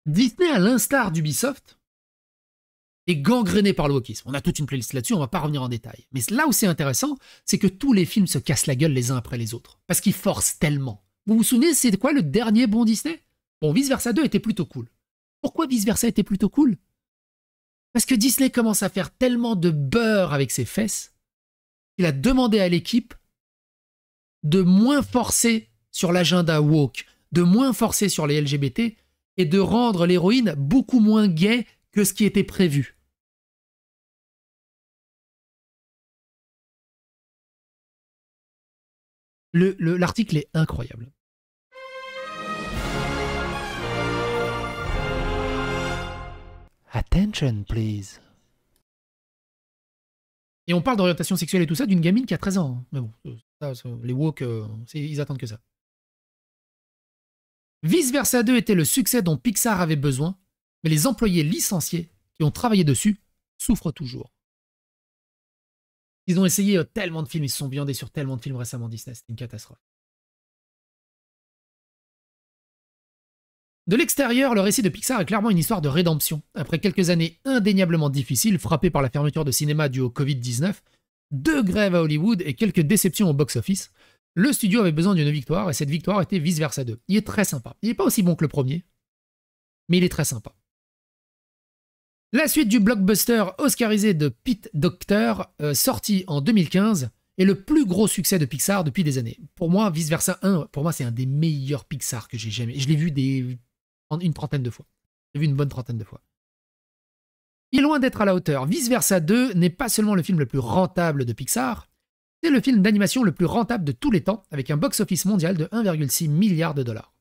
Disney, à l'instar d'Ubisoft, est gangréné par le wokisme. On a toute une playlist là-dessus, on va pas revenir en détail. Mais là où c'est intéressant, c'est que tous les films se cassent la gueule les uns après les autres. Parce qu'ils forcent tellement. Vous vous souvenez, c'est quoi le dernier bon Disney? Bon, Vice Versa 2 était plutôt cool. Pourquoi Vice Versa était plutôt cool? Parce que Disney commence à faire tellement de beurre avec ses fesses qu'il a demandé à l'équipe de moins forcer sur l'agenda woke, de moins forcer sur les LGBT et de rendre l'héroïne beaucoup moins gay que ce qui était prévu. L'article est incroyable. Attention, please. Et on parle d'orientation sexuelle et tout ça d'une gamine qui a 13 ans. Mais bon, les woke, ils attendent que ça. Vice Versa 2 était le succès dont Pixar avait besoin, mais les employés licenciés qui ont travaillé dessus souffrent toujours. Ils ont essayé tellement de films, ils se sont viandés sur tellement de films récemment, Disney, c'est une catastrophe. De l'extérieur, le récit de Pixar est clairement une histoire de rédemption. Après quelques années indéniablement difficiles, frappées par la fermeture de cinéma due au Covid-19, 2 grèves à Hollywood et quelques déceptions au box-office, le studio avait besoin d'une victoire, et cette victoire était Vice Versa 2. Il est très sympa. Il n'est pas aussi bon que le premier, mais il est très sympa. La suite du blockbuster oscarisé de Pete Docter, sorti en 2015, est le plus gros succès de Pixar depuis des années. Pour moi, Vice Versa 1, pour moi, c'est un des meilleurs Pixar que j'ai jamais... Je l'ai vu une trentaine de fois. J'ai vu une bonne trentaine de fois. Il est loin d'être à la hauteur. Vice Versa 2 n'est pas seulement le film le plus rentable de Pixar, c'est le film d'animation le plus rentable de tous les temps, avec un box-office mondial de 1,6 milliard de dollars.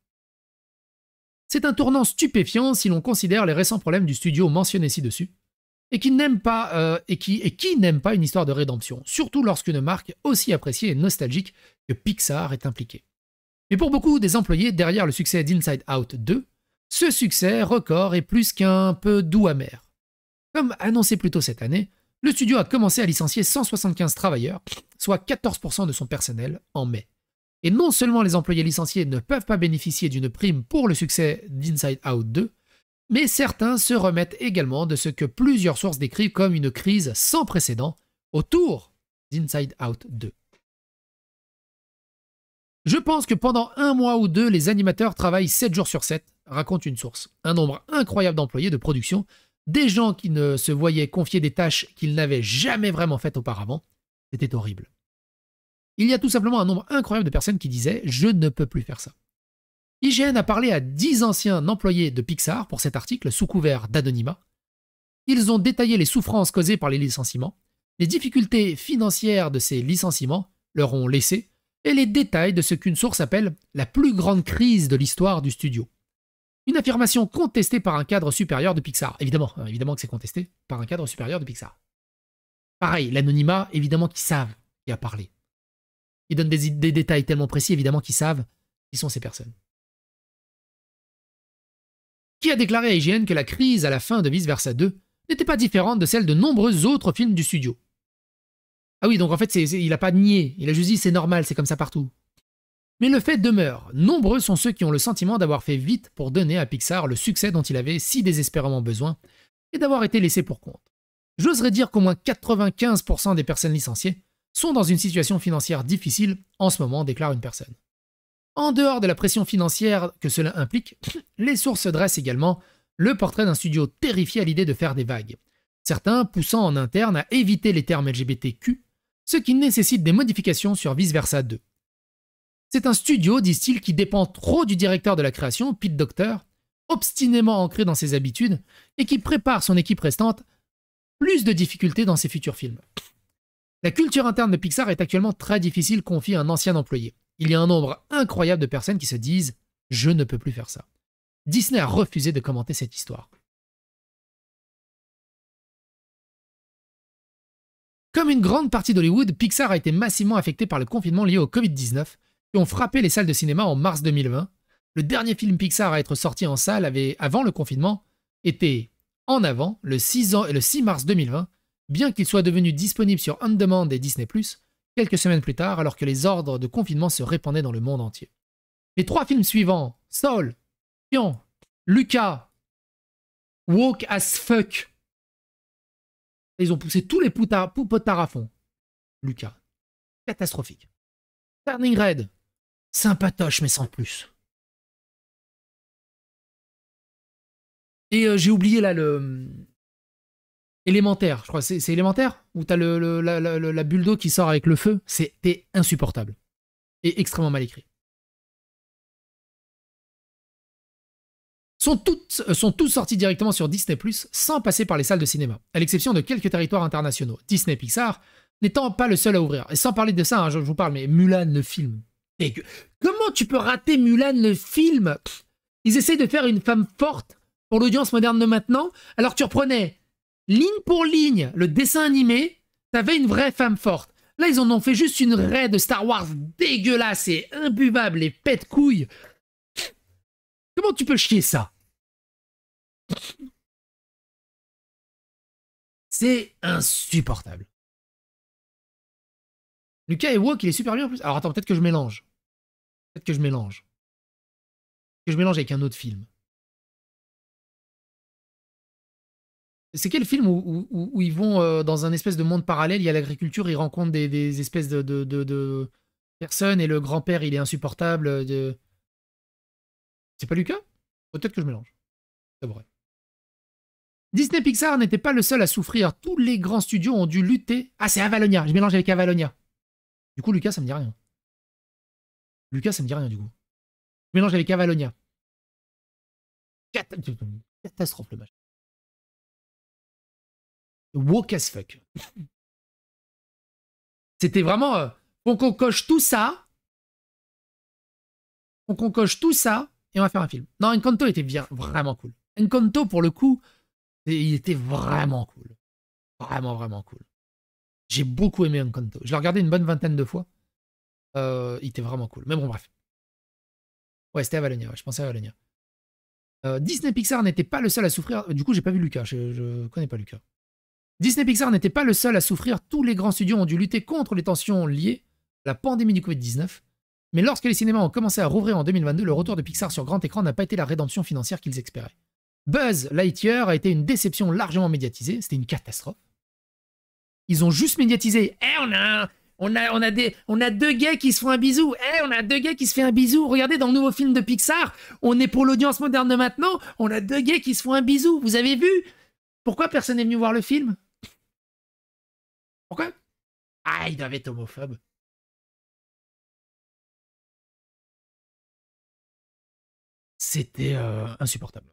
C'est un tournant stupéfiant si l'on considère les récents problèmes du studio mentionnés ci-dessus, et qui n'aime pas, qui n'aime pas une histoire de rédemption, surtout lorsqu'une marque aussi appréciée et nostalgique que Pixar est impliquée. Mais pour beaucoup des employés derrière le succès d'Inside Out 2, ce succès record est plus qu'un peu doux amer. Comme annoncé plus tôt cette année, le studio a commencé à licencier 175 travailleurs, soit 14% de son personnel, en mai. Et non seulement les employés licenciés ne peuvent pas bénéficier d'une prime pour le succès d'Inside Out 2, mais certains se remettent également de ce que plusieurs sources décrivent comme une crise sans précédent autour d'Inside Out 2. Je pense que pendant 1 mois ou 2, les animateurs travaillent 7 jours sur 7, raconte une source. Un nombre incroyable d'employés de production, des gens qui ne se voyaient confier des tâches qu'ils n'avaient jamais vraiment faites auparavant. C'était horrible. Il y a tout simplement un nombre incroyable de personnes qui disaient « Je ne peux plus faire ça ». IGN a parlé à 10 anciens employés de Pixar pour cet article sous couvert d'anonymat. Ils ont détaillé les souffrances causées par les licenciements, les difficultés financières de ces licenciements leur ont laissé, et les détails de ce qu'une source appelle la plus grande crise de l'histoire du studio. Une affirmation contestée par un cadre supérieur de Pixar. Évidemment que c'est contesté par un cadre supérieur de Pixar. Pareil, l'anonymat, évidemment qu'ils savent qui a parlé. Ils donnent des détails tellement précis, évidemment qu'ils savent qui sont ces personnes. Qui a déclaré à IGN que la crise à la fin de Vice Versa 2 n'était pas différente de celle de nombreux autres films du studio. Ah oui, donc en fait, il n'a pas nié, il a juste dit c'est normal, c'est comme ça partout. Mais le fait demeure, nombreux sont ceux qui ont le sentiment d'avoir fait vite pour donner à Pixar le succès dont il avait si désespérément besoin et d'avoir été laissé pour compte. J'oserais dire qu'au moins 95% des personnes licenciées sont dans une situation financière difficile en ce moment, déclare une personne. En dehors de la pression financière que cela implique, les sources dressent également le portrait d'un studio terrifié à l'idée de faire des vagues, certains poussant en interne à éviter les termes LGBTQ, ce qui nécessite des modifications sur Vice Versa 2. C'est un studio, disent-ils, qui dépend trop du directeur de la création, Pete Docter, obstinément ancré dans ses habitudes, et qui prépare son équipe restante plus de difficultés dans ses futurs films. La culture interne de Pixar est actuellement très difficile, confie un ancien employé. Il y a un nombre incroyable de personnes qui se disent « Je ne peux plus faire ça ». Disney a refusé de commenter cette histoire. Comme une grande partie d'Hollywood, Pixar a été massivement affecté par le confinement lié au Covid-19, qui ont frappé les salles de cinéma en mars 2020. Le dernier film Pixar à être sorti en salle avant le confinement était En Avant, le 6 mars 2020, bien qu'il soit devenu disponible sur On Demand et Disney+, quelques semaines plus tard, alors que les ordres de confinement se répandaient dans le monde entier. Les 3 films suivants, Soul, Pion, Luca Woke as fuck. Ils ont poussé tous les potards à fond. Lucas. Catastrophique. Turning Red. Sympatoche, mais sans plus. Et j'ai oublié là le... Élémentaire, je crois. C'est élémentaire? Où t'as la bulle d'eau qui sort avec le feu. C'était insupportable. Et extrêmement mal écrit. Sont tous sortis directement sur Disney+, sans passer par les salles de cinéma, à l'exception de quelques territoires internationaux. Disney Pixar n'étant pas le seul à ouvrir. Et sans parler de ça, hein, je vous parle, mais Mulan, le film. Comment tu peux rater Mulan, le film? Ils essayent de faire une femme forte pour l'audience moderne de maintenant, alors tu reprenais ligne pour ligne le dessin animé, t'avais une vraie femme forte. Là, ils en ont fait juste une raie de Star Wars dégueulasse et imbuvable et pète couilles. Comment tu peux chier ça? C'est insupportable. Lucas et Wok, il est super bien en plus. Alors attends, peut-être que je mélange. Peut-être que je mélange. Que je mélange avec un autre film. C'est quel film où ils vont dans un espèce de monde parallèle, il y a l'agriculture, ils rencontrent des espèces de personnes et le grand-père, il est insupportable. C'est pas Lucas? Peut-être que je mélange. C'est vrai. Disney Pixar n'était pas le seul à souffrir. Tous les grands studios ont dû lutter. Ah, c'est Avalonia. Je mélange avec Avalonia. Du coup, Lucas, ça me dit rien. Lucas, ça me dit rien, du coup. Je mélange avec Avalonia. Catastrophe, le match. Woke as fuck. C'était vraiment... faut qu'on coche tout ça. Faut qu'on coche tout ça. Et on va faire un film. Non, Encanto était bien, vraiment cool. Encanto, pour le coup, il était vraiment cool. Vraiment, vraiment cool. J'ai beaucoup aimé Encanto. Je l'ai regardé une bonne vingtaine de fois. Il était vraiment cool. Mais bon, bref. Ouais, c'était Avalonia. Ouais, je pensais à Avalonia. Disney Pixar n'était pas le seul à souffrir. Du coup, j'ai pas vu Lucas. Je connais pas Lucas. Disney Pixar n'était pas le seul à souffrir. Tous les grands studios ont dû lutter contre les tensions liées à la pandémie du Covid-19. Mais lorsque les cinémas ont commencé à rouvrir en 2022, le retour de Pixar sur grand écran n'a pas été la rédemption financière qu'ils espéraient. Buzz Lightyear a été une déception largement médiatisée. C'était une catastrophe. Ils ont juste médiatisé. On a deux gays qui se font un bisou. On a deux gays qui se font un bisou. Regardez, dans le nouveau film de Pixar, on est pour l'audience moderne de maintenant. On a deux gays qui se font un bisou. Vous avez vu? Pourquoi personne n'est venu voir le film? Pourquoi? Ah, ils doivent être homophobes. C'était insupportable.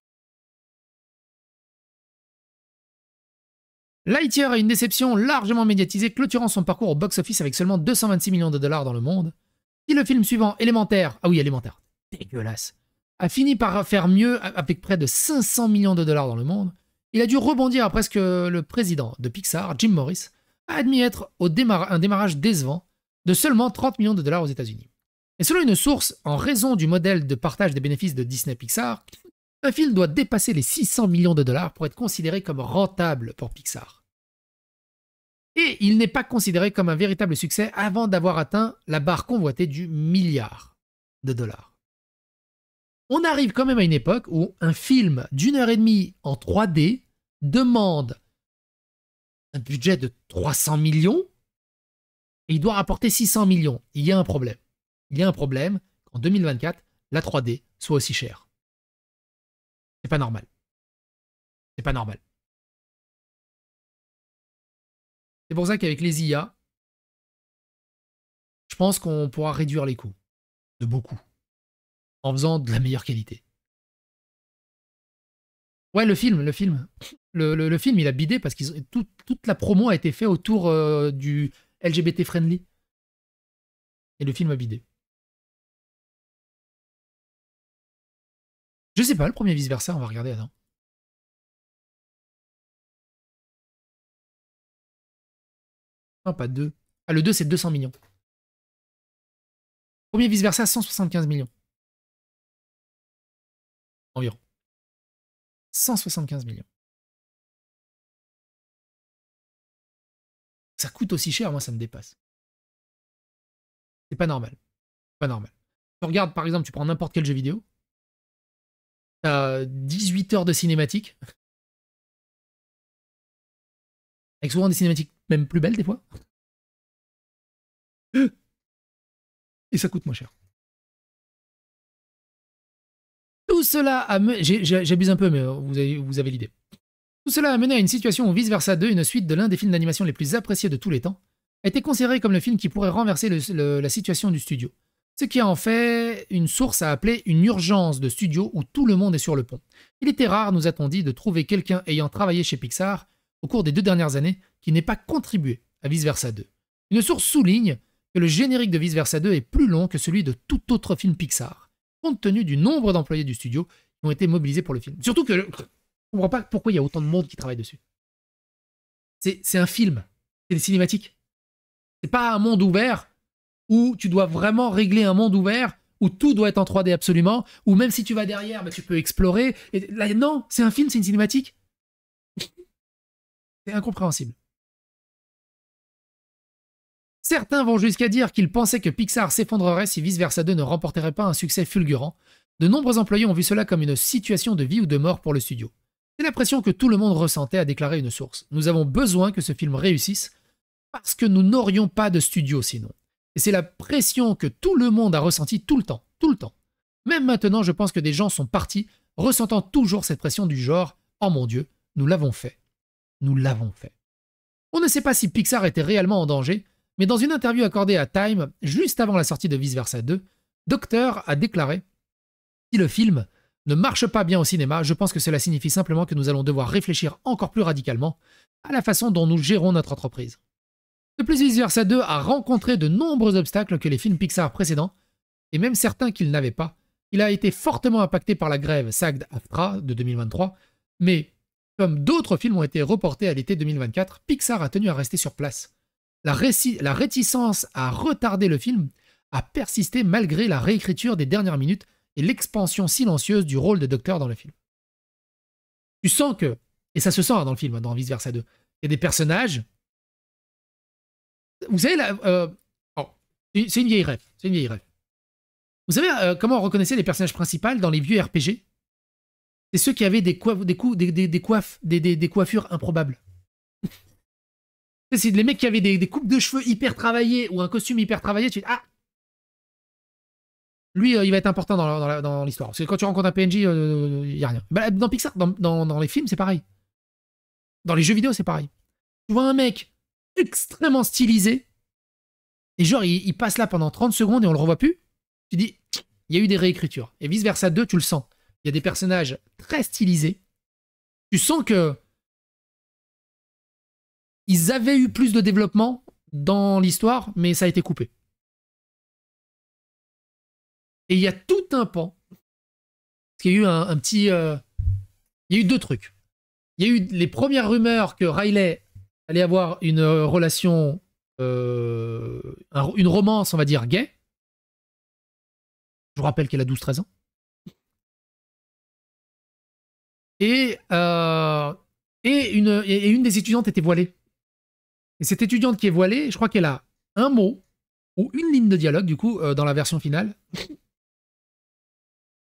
Lightyear a une déception largement médiatisée, clôturant son parcours au box-office avec seulement 226 millions de dollars dans le monde. Si le film suivant, Élémentaire, ah oui, Élémentaire, dégueulasse, a fini par faire mieux avec près de 500 millions de dollars dans le monde, il a dû rebondir après ce que le président de Pixar, Jim Morris, a admis être un démarrage décevant de seulement 30 millions de dollars aux États-Unis. Et selon une source, en raison du modèle de partage des bénéfices de Disney Pixar, un film doit dépasser les 600 millions de dollars pour être considéré comme rentable pour Pixar. Et il n'est pas considéré comme un véritable succès avant d'avoir atteint la barre convoitée du milliard de dollars. On arrive quand même à une époque où un film d'1h30 en 3D demande un budget de 300 millions et il doit rapporter 600 millions. Il y a un problème. Il y a un problème qu'en 2024, la 3D soit aussi chère. C'est pas normal. C'est pas normal. C'est pour ça qu'avec les IA, je pense qu'on pourra réduire les coûts. De beaucoup. En faisant de la meilleure qualité. Ouais, le film. Le film, il a bidé parce que toute la promo a été faite autour du LGBT friendly. Et le film a bidé. Je sais pas, le premier vice-versa, on va regarder, attends. Non, pas 2. Ah, le 2, c'est 200 millions. Premier vice-versa, 175 millions. Environ. 175 millions. Ça coûte aussi cher, moi, ça me dépasse. C'est pas normal. Pas normal. Tu regardes, par exemple, tu prends n'importe quel jeu vidéo. T'as 18 heures de cinématique. avec souvent des cinématiques même plus belles des fois. Et ça coûte moins cher. Tout cela a mené... J'abuse un peu, mais vous avez l'idée. Tout cela a mené à une situation où Vice Versa 2, une suite de l'un des films d'animation les plus appréciés de tous les temps, a été considéré comme le film qui pourrait renverser la situation du studio. Ce qui a en fait une source à appeler une urgence de studio où tout le monde est sur le pont. Il était rare, nous a-t-on dit, de trouver quelqu'un ayant travaillé chez Pixar au cours des 2 dernières années qui n'ait pas contribué à Vice Versa 2. Une source souligne que le générique de Vice Versa 2 est plus long que celui de tout autre film Pixar, compte tenu du nombre d'employés du studio qui ont été mobilisés pour le film. Surtout que je ne comprends pas pourquoi il y a autant de monde qui travaille dessus. C'est un film, c'est des cinématiques. C'est pas un monde ouvert où tu dois vraiment régler un monde ouvert où tout doit être en 3D absolument, ou même si tu vas derrière, bah, tu peux explorer. Et là, non, c'est un film, c'est une cinématique. C'est incompréhensible. Certains vont jusqu'à dire qu'ils pensaient que Pixar s'effondrerait si Vice Versa 2 ne remporterait pas un succès fulgurant. De nombreux employés ont vu cela comme une situation de vie ou de mort pour le studio. C'est l'impression que tout le monde ressentait, a déclaré une source. Nous avons besoin que ce film réussisse parce que nous n'aurions pas de studio sinon. Et c'est la pression que tout le monde a ressentie tout le temps, tout le temps. Même maintenant, je pense que des gens sont partis, ressentant toujours cette pression du genre « Oh mon Dieu, nous l'avons fait. Nous l'avons fait. » On ne sait pas si Pixar était réellement en danger, mais dans une interview accordée à Time, juste avant la sortie de Vice Versa 2, Docteur a déclaré « Si le film ne marche pas bien au cinéma, je pense que cela signifie simplement que nous allons devoir réfléchir encore plus radicalement à la façon dont nous gérons notre entreprise. » De plus, Vice Versa 2 a rencontré de nombreux obstacles que les films Pixar précédents, et même certains qu'il n'avait pas. Il a été fortement impacté par la grève SAG-AFTRA de 2023, mais comme d'autres films ont été reportés à l'été 2024, Pixar a tenu à rester sur place. La réticence à retarder le film a persisté malgré la réécriture des dernières minutes et l'expansion silencieuse du rôle de Docteur dans le film. Tu sens que, et ça se sent dans le film, dans Vice Versa 2, il y a des personnages. Vous savez, c'est une vieille rêve. C'est une vieille rêve. Vous savez comment on reconnaissait les personnages principaux dans les vieux RPG? C'est ceux qui avaient des coiffures improbables. C'est les mecs qui avaient des coupes de cheveux hyper travaillées ou un costume hyper travaillé. Tu dis, ah, lui, il va être important dans l'histoire. Parce que quand tu rencontres un PNJ, il n'y a rien. Bah, dans Pixar, dans les films, c'est pareil. Dans les jeux vidéo, c'est pareil. Tu vois un mec extrêmement stylisé, et genre, il passe là pendant 30 secondes et on le revoit plus. Tu dis, il y a eu des réécritures. Et Vice Versa 2, tu le sens. Il y a des personnages très stylisés. Tu sens que ils avaient eu plus de développement dans l'histoire, mais ça a été coupé. Et il y a tout un pan. Parce qu'il y a eu un petit... il y a eu 2 trucs. Il y a eu les premières rumeurs que Riley allait avoir une relation... une romance, on va dire, gay. Je vous rappelle qu'elle a 12-13 ans. Et une des étudiantes était voilée. Et cette étudiante qui est voilée, je crois qu'elle a un mot ou une ligne de dialogue, du coup, dans la version finale.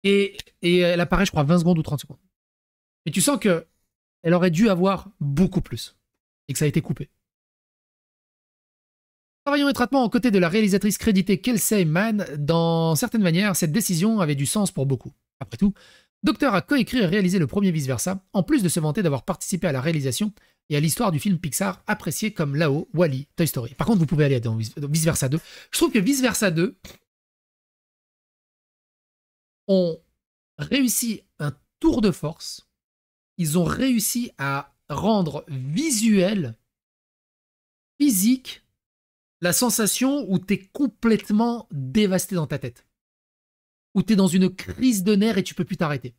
Et elle apparaît, je crois, 20 secondes ou 30 secondes. Et tu sens que elle aurait dû avoir beaucoup plus. Et que ça a été coupé. Travaillant étroitement aux côtés de la réalisatrice créditée Kelsey Mann, dans certaines manières, cette décision avait du sens pour beaucoup. Après tout, Docteur a coécrit et réalisé le premier Vice Versa, en plus de se vanter d'avoir participé à la réalisation et à l'histoire du film Pixar apprécié comme Lao, Wall-E, Toy Story. Par contre, vous pouvez aller dans Vice Versa 2. Je trouve que Vice Versa 2 ont réussi un tour de force. Ils ont réussi à rendre visuel, physique, la sensation où t'es complètement dévasté dans ta tête. Où t'es dans une crise de nerfs et tu peux plus t'arrêter.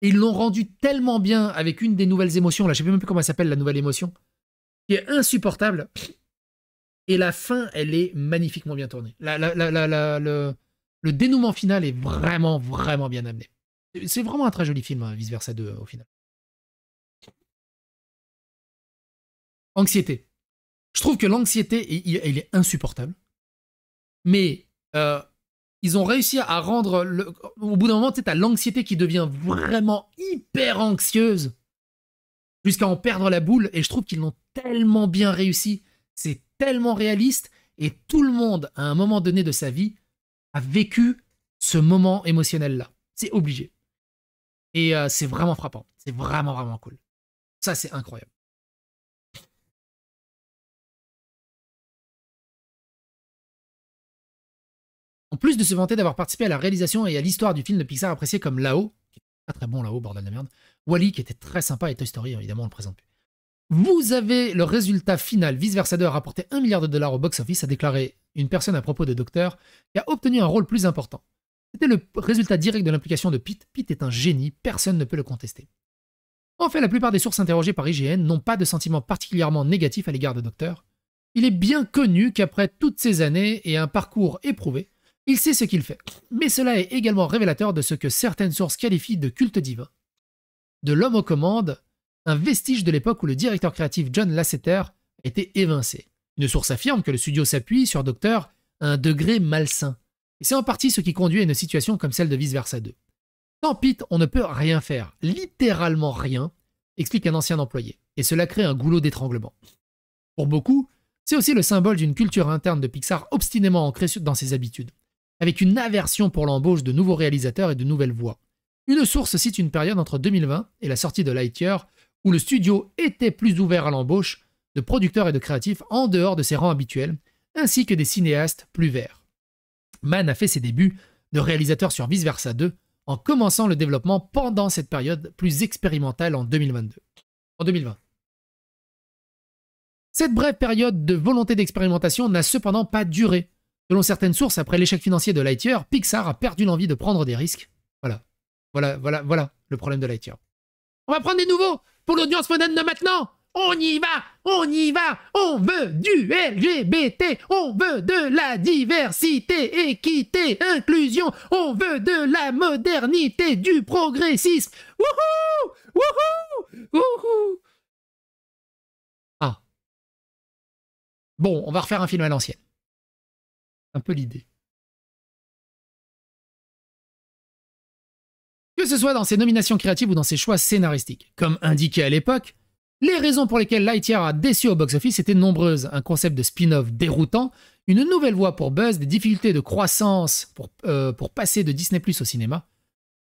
Et ils l'ont rendu tellement bien avec une des nouvelles émotions, là, je sais même plus comment elle s'appelle, la nouvelle émotion, qui est insupportable. Et la fin, elle est magnifiquement bien tournée. Le dénouement final est vraiment, vraiment bien amené. C'est vraiment un très joli film, hein, Vice Versa 2, au final. Anxiété. Je trouve que l'anxiété, elle est insupportable. Mais ils ont réussi à rendre... Au bout d'un moment, tu sais, t'as l'anxiété qui devient vraiment hyper anxieuse. jusqu'à en perdre la boule, et je trouve qu'ils l'ont tellement bien réussi. C'est tellement réaliste, et tout le monde, à un moment donné de sa vie, a vécu ce moment émotionnel-là. C'est obligé. Et c'est vraiment frappant. C'est vraiment, vraiment cool. Ça, c'est incroyable. En plus de se vanter d'avoir participé à la réalisation et à l'histoire du film de Pixar apprécié comme Là-haut, qui est pas très bon Là-haut, bordel de merde, Wall-E, qui était très sympa, et Toy Story, évidemment, on le présente plus. Vous avez le résultat final. Vice Versa 2 a rapporté $1 milliard au box-office, a déclaré une personne à propos de Docteur, qui a obtenu un rôle plus important. C'était le résultat direct de l'implication de Pete. Pete est un génie, personne ne peut le contester. En fait, la plupart des sources interrogées par IGN n'ont pas de sentiment particulièrement négatif à l'égard de Docteur. Il est bien connu qu'après toutes ces années et un parcours éprouvé, il sait ce qu'il fait. Mais cela est également révélateur de ce que certaines sources qualifient de culte divin. De l'homme aux commandes, un vestige de l'époque où le directeur créatif John Lasseter a été évincé. Une source affirme que le studio s'appuie sur Docteur à un degré malsain. Et c'est en partie ce qui conduit à une situation comme celle de Vice Versa 2. Sans Pete, on ne peut rien faire, littéralement rien, explique un ancien employé, et cela crée un goulot d'étranglement. Pour beaucoup, c'est aussi le symbole d'une culture interne de Pixar obstinément ancrée dans ses habitudes, avec une aversion pour l'embauche de nouveaux réalisateurs et de nouvelles voix. Une source cite une période entre 2020 et la sortie de Lightyear, où le studio était plus ouvert à l'embauche de producteurs et de créatifs en dehors de ses rangs habituels, ainsi que des cinéastes plus verts. Mann a fait ses débuts de réalisateur sur Vice Versa 2 en commençant le développement pendant cette période plus expérimentale en 2022. En 2020. Cette brève période de volonté d'expérimentation n'a cependant pas duré. Selon certaines sources, après l'échec financier de Lightyear, Pixar a perdu l'envie de prendre des risques. Voilà le problème de Lightyear. On va prendre des nouveaux pour l'audience moderne de maintenant. On y va, on veut du LGBT, on veut de la diversité, équité, inclusion, on veut de la modernité, du progressisme. Wouhou, wouhou, wouhou. Ah. Bon, on va refaire un film à l'ancienne. Un peu l'idée. Que ce soit dans ses nominations créatives ou dans ses choix scénaristiques. Comme indiqué à l'époque, les raisons pour lesquelles Lightyear a déçu au box-office étaient nombreuses. Un concept de spin-off déroutant, une nouvelle voie pour Buzz, des difficultés de croissance pour passer de Disney+ au cinéma.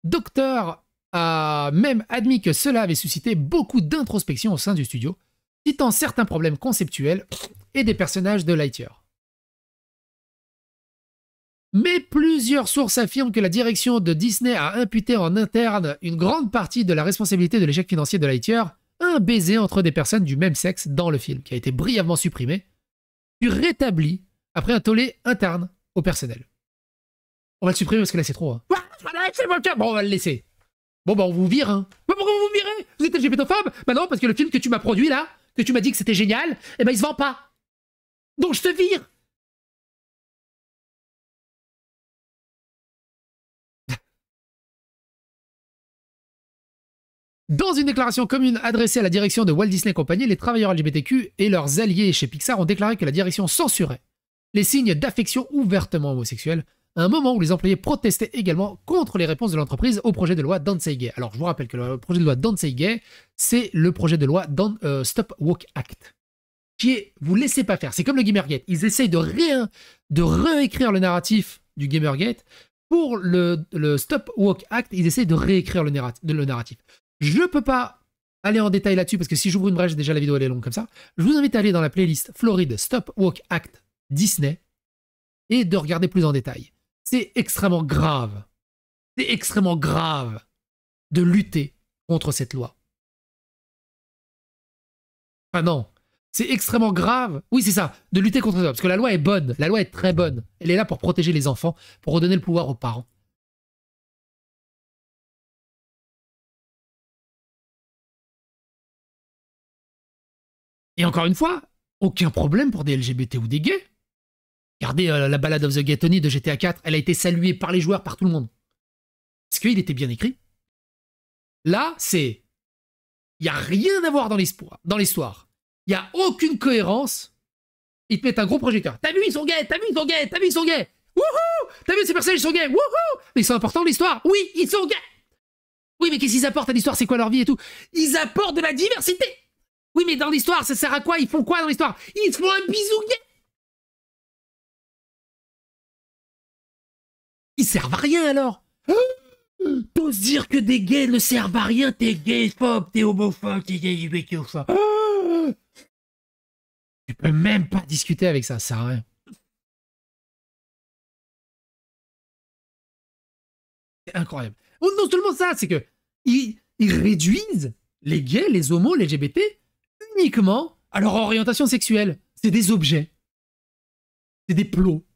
Docteur a même admis que cela avait suscité beaucoup d'introspection au sein du studio, citant certains problèmes conceptuels et des personnages de Lightyear. Mais plusieurs sources affirment que la direction de Disney a imputé en interne une grande partie de la responsabilité de l'échec financier de Lightyear à un baiser entre des personnes du même sexe dans le film, qui a été brièvement supprimé, puis rétabli après un tollé interne au personnel. On va le supprimer parce que là c'est trop. Hein. Bon, on va le laisser. Bon, bah on vous vire, hein. Pourquoi vous vous virez? Vous êtes LGBTophobe? Bah non, parce que le film que tu m'as produit là, que tu m'as dit que c'était génial, eh ben il se vend pas. Donc je te vire. Dans une déclaration commune adressée à la direction de Walt Disney Company, les travailleurs LGBTQ et leurs alliés chez Pixar ont déclaré que la direction censurait les signes d'affection ouvertement homosexuels, à un moment où les employés protestaient également contre les réponses de l'entreprise au projet de loi Don't Say Gay. Alors je vous rappelle que le projet de loi Don't Say Gay, c'est le projet de loi Stop Woke Act, qui est vous laissez pas faire. C'est comme le Gamergate. Ils essayent de réécrire le narratif du Gamergate. Pour le Stop Woke Act, ils essayent de réécrire le narratif. Je ne peux pas aller en détail là-dessus parce que si j'ouvre une brèche, déjà la vidéo elle est longue comme ça. Je vous invite à aller dans la playlist Floride Stop Woke Act Disney et de regarder plus en détail. C'est extrêmement grave. C'est extrêmement grave de lutter contre cette loi. Ah non, c'est extrêmement grave. Oui, c'est ça, de lutter contre ça. Parce que la loi est bonne. La loi est très bonne. Elle est là pour protéger les enfants, pour redonner le pouvoir aux parents. Et encore une fois, aucun problème pour des LGBT ou des gays. Regardez la Ballad of the Gay Tony de GTA 4, elle a été saluée par les joueurs, par tout le monde. Parce qu'il était bien écrit. Là, c'est... Il n'y a rien à voir dans l'histoire. Il n'y a aucune cohérence. Ils te mettent un gros projecteur. T'as vu, ils sont gays, t'as vu, ils sont gays, t'as vu, ils sont gays. Wouhou! T'as vu, ces personnages, ils sont gays. Wouhou! Mais ils sont importants, l'histoire. Oui, ils sont gays. Oui, mais qu'est-ce qu'ils apportent à l'histoire? C'est quoi leur vie et tout? Ils apportent de la diversité. Oui, mais dans l'histoire, ça sert à quoi? Ils font quoi dans l'histoire? Ils font un bisou gay. Ils servent à rien alors. T'oses dire que des gays ne servent à rien? T'es gayphobe, t'es homophobe, t'es gayphobe. Tu peux même pas discuter avec ça, ça sert à rien. C'est incroyable. Oh, non seulement ça, c'est que ils réduisent les gays, les homos, les LGBT uniquement à leur orientation sexuelle. C'est des objets. C'est des plots.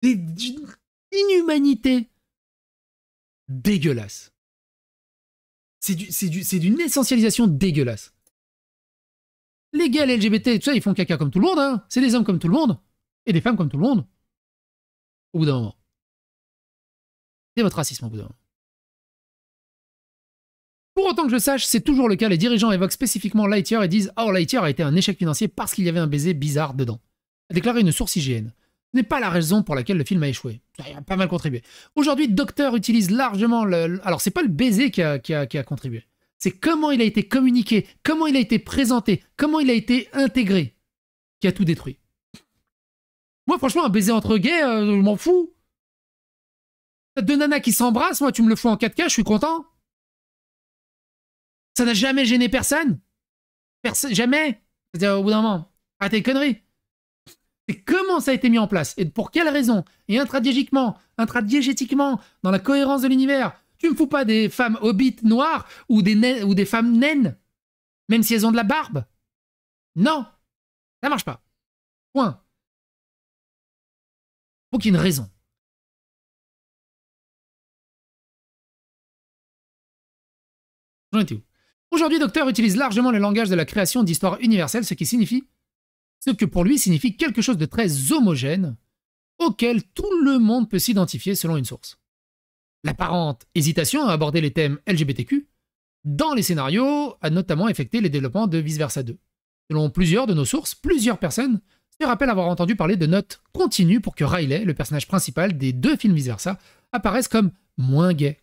C'est d'une inhumanité dégueulasse. C'est d'une essentialisation dégueulasse. Les gays, les LGBT, tout ça, ils font caca comme tout le monde, hein. C'est des hommes comme tout le monde. Et des femmes comme tout le monde. Au bout d'un moment. C'est votre racisme au bout d'un moment. Pour autant que je sache, c'est toujours le cas. Les dirigeants évoquent spécifiquement Lightyear et disent « Oh, Lightyear a été un échec financier parce qu'il y avait un baiser bizarre dedans », a déclaré une source IGN. Ce n'est pas la raison pour laquelle le film a échoué. Ça a pas mal contribué. Aujourd'hui, Docteur utilise largement le... Alors, c'est pas le baiser qui a contribué. C'est comment il a été communiqué, comment il a été présenté, comment il a été intégré, qui a tout détruit. Moi, franchement, un baiser entre gays, je m'en fous. Deux nanas qui s'embrassent, moi, tu me le fous en 4K, je suis content. Ça n'a jamais gêné personne. Jamais. C'est-à-dire, au bout d'un moment, arrêtez les conneries. C'est comment ça a été mis en place et pour quelles raisons. Et intradiégétiquement, dans la cohérence de l'univers. Tu me fous pas des femmes hobbits noires ou des femmes naines, même si elles ont de la barbe. Non, ça marche pas. Point. Faut qu'il y ait une raison. J'en étais où? Aujourd'hui, Docteur utilise largement le langage de la création d'histoires universelles, ce que pour lui signifie quelque chose de très homogène, auquel tout le monde peut s'identifier selon une source. L'apparente hésitation à aborder les thèmes LGBTQ dans les scénarios a notamment affecté les développements de Vice Versa 2. Selon plusieurs de nos sources, plusieurs personnes se rappellent avoir entendu parler de notes continues pour que Riley, le personnage principal des deux films Vice Versa, apparaisse comme moins gay.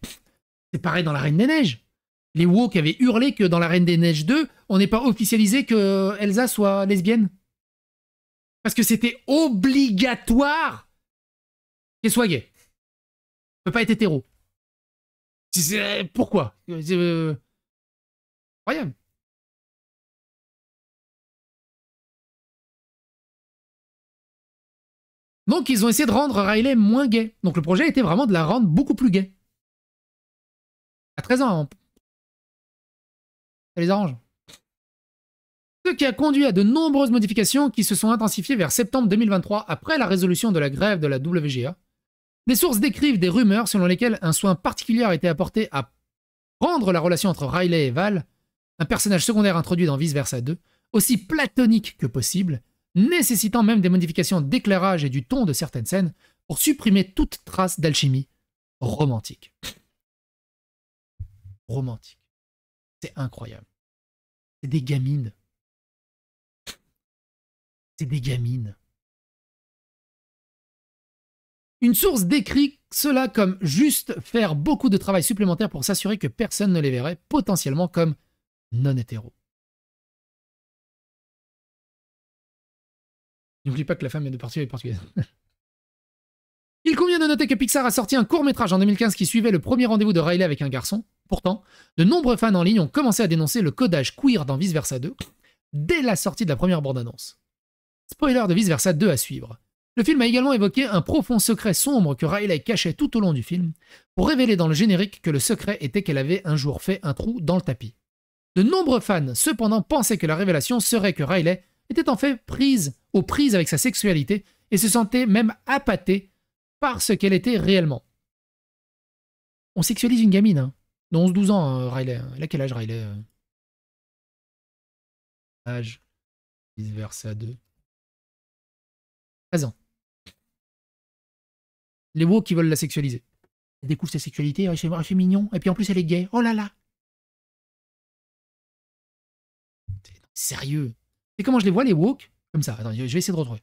C'est pareil dans La Reine des Neiges. Les woke avaient hurlé que dans La Reine des Neiges 2, on n'est pas officialisé que Elsa soit lesbienne. Parce que c'était obligatoire qu'elle soit gay. Elle peut pas être hétéro. Pourquoi? Incroyable. Donc ils ont essayé de rendre Riley moins gay. Donc le projet était vraiment de la rendre beaucoup plus gay. À 13 ans, ça les arrange. Ce qui a conduit à de nombreuses modifications qui se sont intensifiées vers septembre 2023 après la résolution de la grève de la WGA. Des sources décrivent des rumeurs selon lesquelles un soin particulier a été apporté à rendre la relation entre Riley et Val, un personnage secondaire introduit dans Vice Versa 2, aussi platonique que possible, nécessitant même des modifications d'éclairage et du ton de certaines scènes pour supprimer toute trace d'alchimie romantique. Romantique. C'est incroyable. C'est des gamines. C'est des gamines. Une source décrit cela comme juste faire beaucoup de travail supplémentaire pour s'assurer que personne ne les verrait potentiellement comme non hétéros. N'oublie pas que la femme est de Portugal et portugaise. Il convient de noter que Pixar a sorti un court-métrage en 2015 qui suivait le premier rendez-vous de Riley avec un garçon. Pourtant, de nombreux fans en ligne ont commencé à dénoncer le codage queer dans Vice Versa 2 dès la sortie de la première bande-annonce. Spoiler de Vice Versa 2 à suivre. Le film a également évoqué un profond secret sombre que Riley cachait tout au long du film, pour révéler dans le générique que le secret était qu'elle avait un jour fait un trou dans le tapis. De nombreux fans, cependant, pensaient que la révélation serait que Riley était en fait aux prises avec sa sexualité et se sentait même appâtée par ce qu'elle était réellement. On sexualise une gamine, hein, de 11-12 ans, Riley. Elle a quel âge, Riley? Âge, Vice Versa 2. 13 ans. Les woke qui veulent la sexualiser. Elle découvre sa sexualité, c'est mignon, et puis en plus elle est gay. Oh là là! Sérieux. Et comment je les vois, les woke? Comme ça. Attends, je vais essayer de retrouver.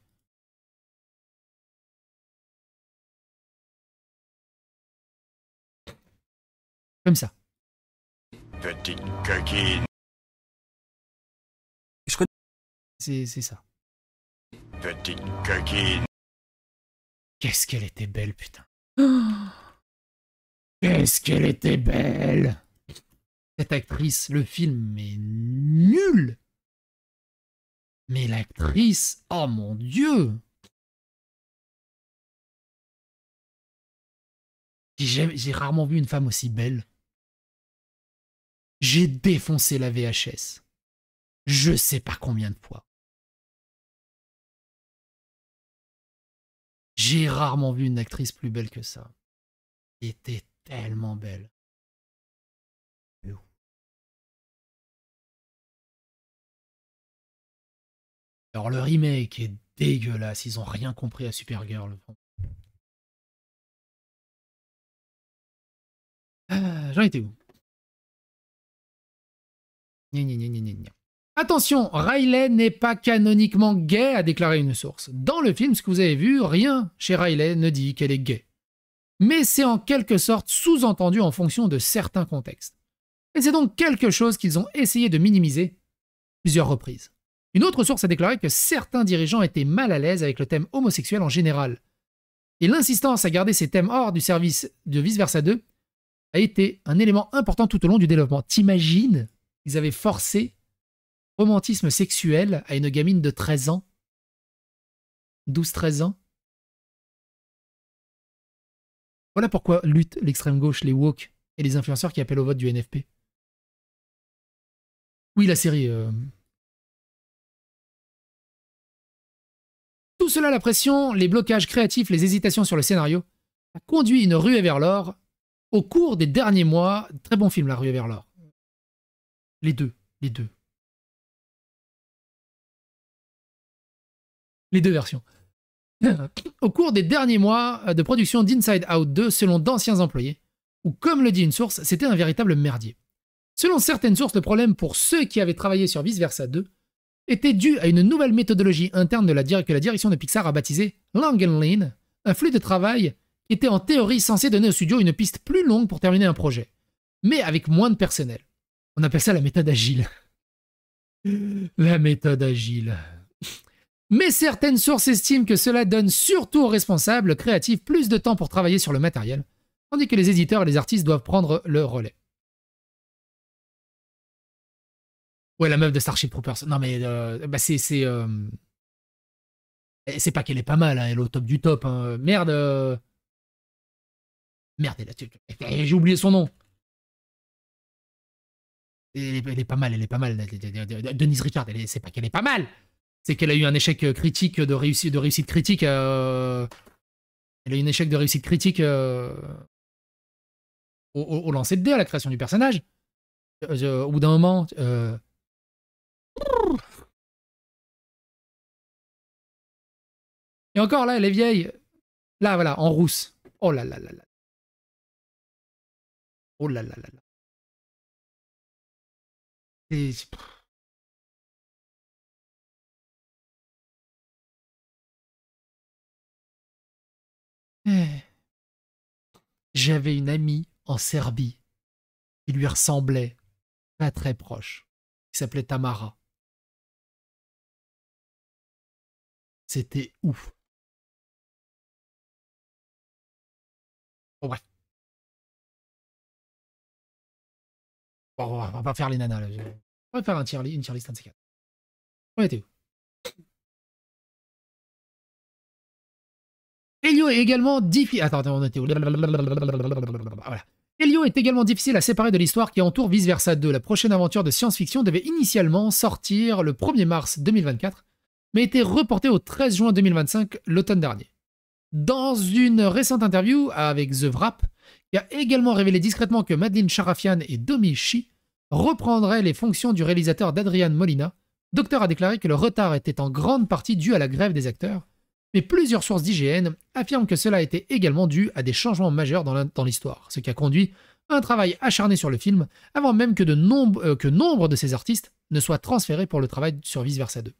Comme ça. Petite coquine. Je connais. C'est ça. Petite coquine. Qu'est-ce qu'elle était belle, putain. Qu'est-ce qu'elle était belle. Cette actrice, le film est nul. Mais l'actrice, oh mon Dieu. J'ai rarement vu une femme aussi belle. J'ai défoncé la VHS. Je sais pas combien de fois. J'ai rarement vu une actrice plus belle que ça. Elle était tellement belle. Alors le remake est dégueulasse, ils ont rien compris à Supergirl. J'en étais où? Gna, gna, gna, gna, gna. Attention, Riley n'est pas canoniquement gay, a déclaré une source. Dans le film, ce que vous avez vu, rien chez Riley ne dit qu'elle est gay. Mais c'est en quelque sorte sous-entendu en fonction de certains contextes. Et c'est donc quelque chose qu'ils ont essayé de minimiser plusieurs reprises. Une autre source a déclaré que certains dirigeants étaient mal à l'aise avec le thème homosexuel en général. Et l'insistance à garder ces thèmes hors du service de Vice Versa 2 a été un élément important tout au long du développement. T'imagines, ils avaient forcé romantisme sexuel à une gamine de 13 ans, 12-13 ans. Voilà pourquoi lutte l'extrême gauche, les woke et les influenceurs qui appellent au vote du NFP. Oui, la série. Tout cela, la pression, les blocages créatifs, les hésitations sur le scénario, a conduit une ruée vers l'or au cours des derniers mois. Très bon film, La ruée vers l'or. Les deux. Les deux versions. Au cours des derniers mois de production d'Inside Out 2, selon d'anciens employés, ou comme le dit une source, c'était un véritable merdier. Selon certaines sources, le problème pour ceux qui avaient travaillé sur Vice Versa 2 était dû à une nouvelle méthodologie interne que la direction de Pixar a baptisée Long and Lean, un flux de travail qui était en théorie censé donner au studio une piste plus longue pour terminer un projet, mais avec moins de personnel. On appelle ça la méthode agile. La méthode agile. Mais certaines sources estiment que cela donne surtout aux responsables créatifs plus de temps pour travailler sur le matériel, tandis que les éditeurs et les artistes doivent prendre le relais. Ouais, la meuf de Starship Troopers. Non mais c'est pas qu'elle est pas mal, hein, elle est au top du top. Hein. Merde. Merde, j'ai oublié son nom. Elle est pas mal, Denise Richard, c'est pas qu'elle est pas mal. C'est qu'elle a eu un échec critique de réussite critique. Elle a eu un échec de réussite critique au lancer de dés à la création du personnage. Au bout d'un moment. Et encore là, elle est vieille. Là, voilà, en rousse. Oh là là là là. Oh là là là là. C'est... J'avais une amie en Serbie qui lui ressemblait, pas très proche, qui s'appelait Tamara. C'était ouf. Bon, bref. Bon, on va pas faire les nanas là. On va faire une tier list un de ces quatre. On était où? Elio est également difficile. Attends, on était où? Voilà. Elio est également difficile à séparer de l'histoire qui entoure Vice Versa 2. La prochaine aventure de science-fiction devait initialement sortir le 1er mars 2024, mais était reportée au 13 juin 2025, l'automne dernier. Dans une récente interview avec The Wrap, il a également révélé discrètement que Madeline Sharafian et Domi Shi reprendraient les fonctions du réalisateur d'Adrian Molina. Docteur a déclaré que le retard était en grande partie dû à la grève des acteurs, mais plusieurs sources d'IGN affirment que cela était également dû à des changements majeurs dans l'histoire, ce qui a conduit à un travail acharné sur le film, avant même que nombre de ces artistes ne soient transférés pour le travail sur Vice Versa 2.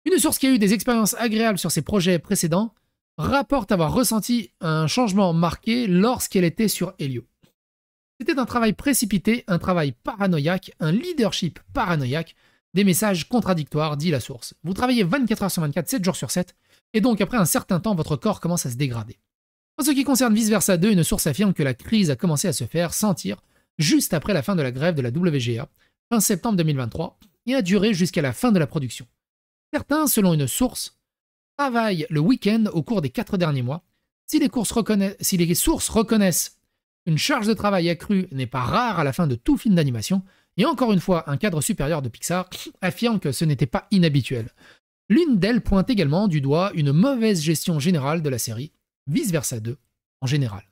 Une source qui a eu des expériences agréables sur ses projets précédents rapporte avoir ressenti un changement marqué lorsqu'elle était sur Helio. C'était un travail précipité, un travail paranoïaque, un leadership paranoïaque, des messages contradictoires, dit la source. Vous travaillez 24 heures sur 24, 7 jours sur 7, et donc après un certain temps, votre corps commence à se dégrader. En ce qui concerne Vice Versa 2, une source affirme que la crise a commencé à se faire sentir juste après la fin de la grève de la WGA, fin septembre 2023, et a duré jusqu'à la fin de la production. Certains, selon une source, travaillent le week-end au cours des 4 derniers mois. Si les sources reconnaissent une charge de travail accrue n'est pas rare à la fin de tout film d'animation, et encore une fois, un cadre supérieur de Pixar affirme que ce n'était pas inhabituel. L'une d'elles pointe également du doigt une mauvaise gestion générale de la série, Vice Versa 2 en général.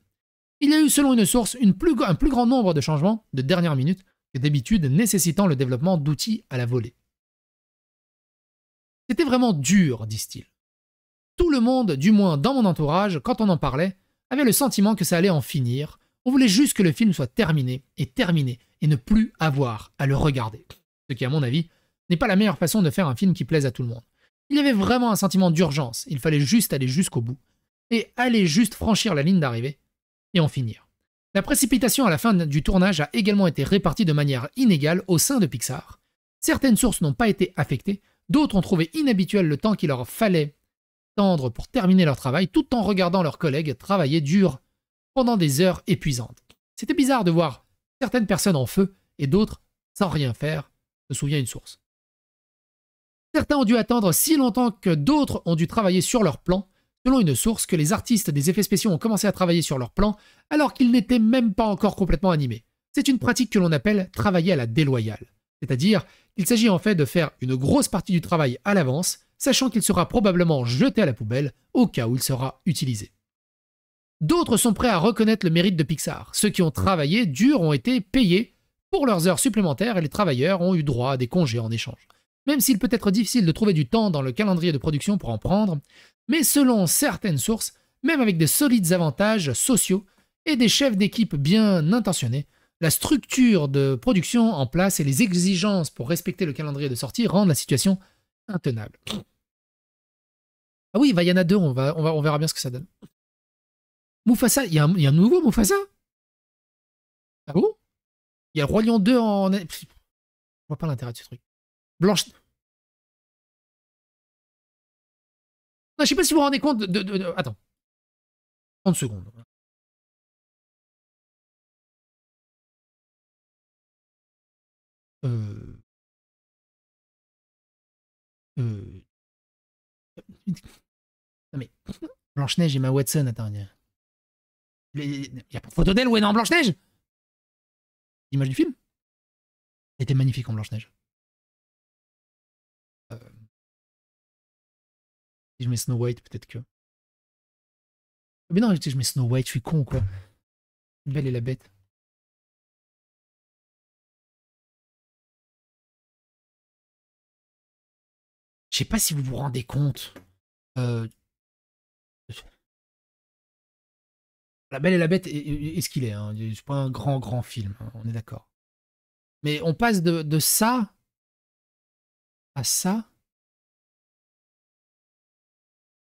Il y a eu, selon une source, un plus grand nombre de changements de dernière minute que d'habitude, nécessitant le développement d'outils à la volée. C'était vraiment dur, disent-ils. Tout le monde, du moins dans mon entourage, quand on en parlait, avait le sentiment que ça allait en finir. On voulait juste que le film soit terminé, et ne plus avoir à le regarder. Ce qui, à mon avis, n'est pas la meilleure façon de faire un film qui plaise à tout le monde. Il y avait vraiment un sentiment d'urgence, il fallait juste aller jusqu'au bout, et aller juste franchir la ligne d'arrivée, et en finir. La précipitation à la fin du tournage a également été répartie de manière inégale au sein de Pixar. Certaines sources n'ont pas été affectées, d'autres ont trouvé inhabituel le temps qu'il leur fallait tendre pour terminer leur travail, tout en regardant leurs collègues travailler dur pendant des heures épuisantes. C'était bizarre de voir certaines personnes en feu et d'autres sans rien faire, se souvient une source. Certains ont dû attendre si longtemps que d'autres ont dû travailler sur leur plan, selon une source que les artistes des effets spéciaux ont commencé à travailler sur leur plan alors qu'ils n'étaient même pas encore complètement animés. C'est une pratique que l'on appelle travailler à la déloyale. C'est-à-dire qu'il s'agit en fait de faire une grosse partie du travail à l'avance, sachant qu'il sera probablement jeté à la poubelle au cas où il sera utilisé. D'autres sont prêts à reconnaître le mérite de Pixar. Ceux qui ont travaillé dur ont été payés pour leurs heures supplémentaires et les travailleurs ont eu droit à des congés en échange. Même s'il peut être difficile de trouver du temps dans le calendrier de production pour en prendre, mais selon certaines sources, même avec des solides avantages sociaux et des chefs d'équipe bien intentionnés, la structure de production en place et les exigences pour respecter le calendrier de sortie rendent la situation intenable. Ah oui, Vaiana 2, on verra bien ce que ça donne. Mufasa, il y a un nouveau Mufasa? Ah bon? Il y a le Roi Lion 2 en... Je vois pas l'intérêt de ce truc. Blanche... Non, je sais pas si vous vous rendez compte Attends. 30 secondes. Euh... Euh... Non mais... Blanche-Neige et Emma Watson, attends. Il y a pas de photo d'elle où elle est en Blanche-Neige? L'image du film? Elle était magnifique en Blanche-Neige. Si je mets Snow White, peut-être que... Mais non, je mets Snow White, je suis con ou quoi? Belle et la Bête. Je sais pas si vous vous rendez compte. Euh... La Belle et la Bête est ce qu'il est. Hein. C'est pas un grand film, hein, on est d'accord. Mais on passe de ça à ça.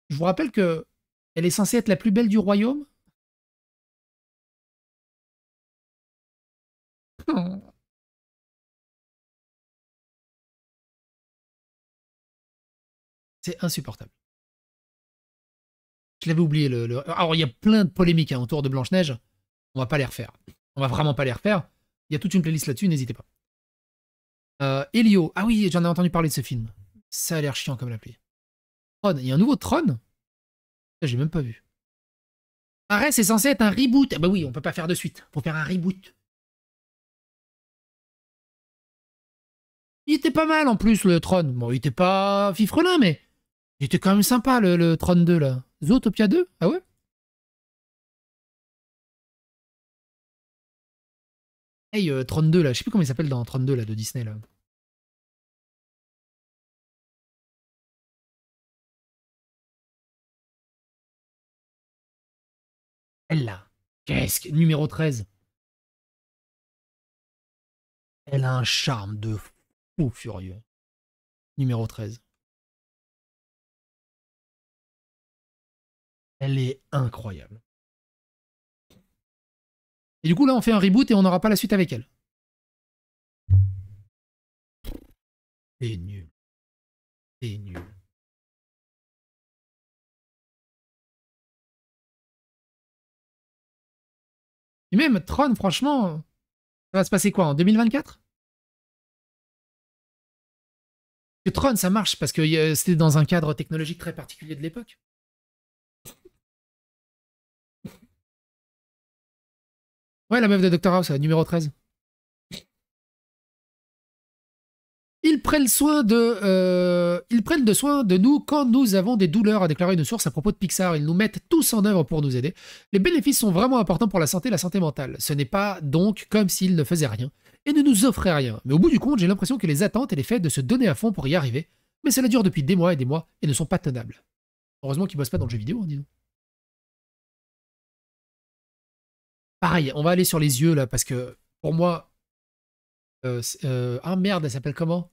Je vous rappelle que elle est censée être la plus belle du royaume. C'est insupportable. Je l'avais oublié. Alors, il y a plein de polémiques hein, autour de Blanche-Neige. On va pas les refaire. On va vraiment pas les refaire. Il y a toute une playlist là-dessus, n'hésitez pas. Elio. Ah oui, j'en ai entendu parler de ce film. Ça a l'air chiant comme la pluie. Tron. Il y a un nouveau Tron? J'ai même pas vu. Arrête, c'est censé être un reboot. Ah bah oui, on peut pas faire de suite. Faut faire un reboot. Il était pas mal en plus, le Tron. Bon, il était pas fifrelin, mais il était quand même sympa, le Tron 2, là. Zootopia 2? Ah ouais? Hey, Tron 2, là. Je sais plus comment il s'appelle dans Tron 2, là, de Disney, là. Elle, là. Qu'est-ce que... Numéro 13. Elle a un charme de fou furieux. Numéro 13. Elle est incroyable. Et du coup, là, on fait un reboot et on n'aura pas la suite avec elle. C'est nul. C'est nul. Et même Tron, franchement, ça va se passer quoi en 2024? Que Tron, ça marche parce que c'était dans un cadre technologique très particulier de l'époque. Ouais, la meuf de Dr House, numéro 13. Ils prennent soin de nous quand nous avons des douleurs, a déclaré une source à propos de Pixar. Ils nous mettent tous en œuvre pour nous aider. Les bénéfices sont vraiment importants pour la santé mentale. Ce n'est pas donc comme s'ils ne faisaient rien et ne nous offraient rien. Mais au bout du compte, j'ai l'impression que les attentes et les faits de se donner à fond pour y arriver, mais cela dure depuis des mois et ne sont pas tenables. Heureusement qu'ils bossent pas dans le jeu vidéo, hein, dis donc. Pareil, on va aller sur les yeux là parce que pour moi, ah merde, elle s'appelle comment?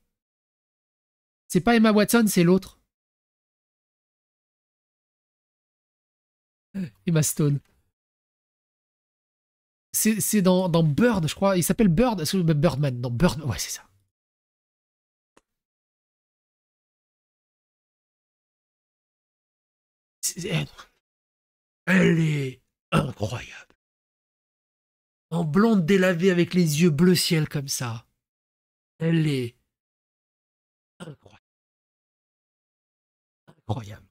C'est pas Emma Watson, c'est l'autre. Emma Stone. C'est dans Bird, je crois. Il s'appelle Bird. Birdman. Dans Bird. Ouais, c'est ça. Elle est incroyable. En blonde délavée avec les yeux bleu ciel comme ça. Elle est incroyable. Incroyable.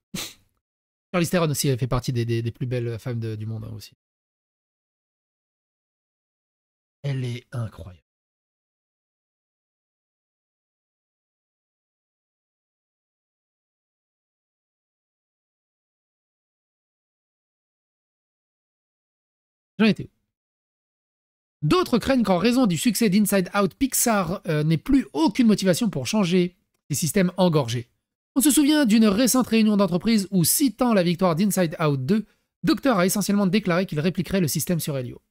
Charlize Theron aussi, elle fait partie des plus belles femmes du monde hein, aussi. Elle est incroyable. J'en étais où? D'autres craignent qu'en raison du succès d'Inside Out, Pixar n'ait plus aucune motivation pour changer les systèmes engorgés. On se souvient d'une récente réunion d'entreprise où, citant la victoire d'Inside Out 2, Docteur a essentiellement déclaré qu'il répliquerait le système sur Helio.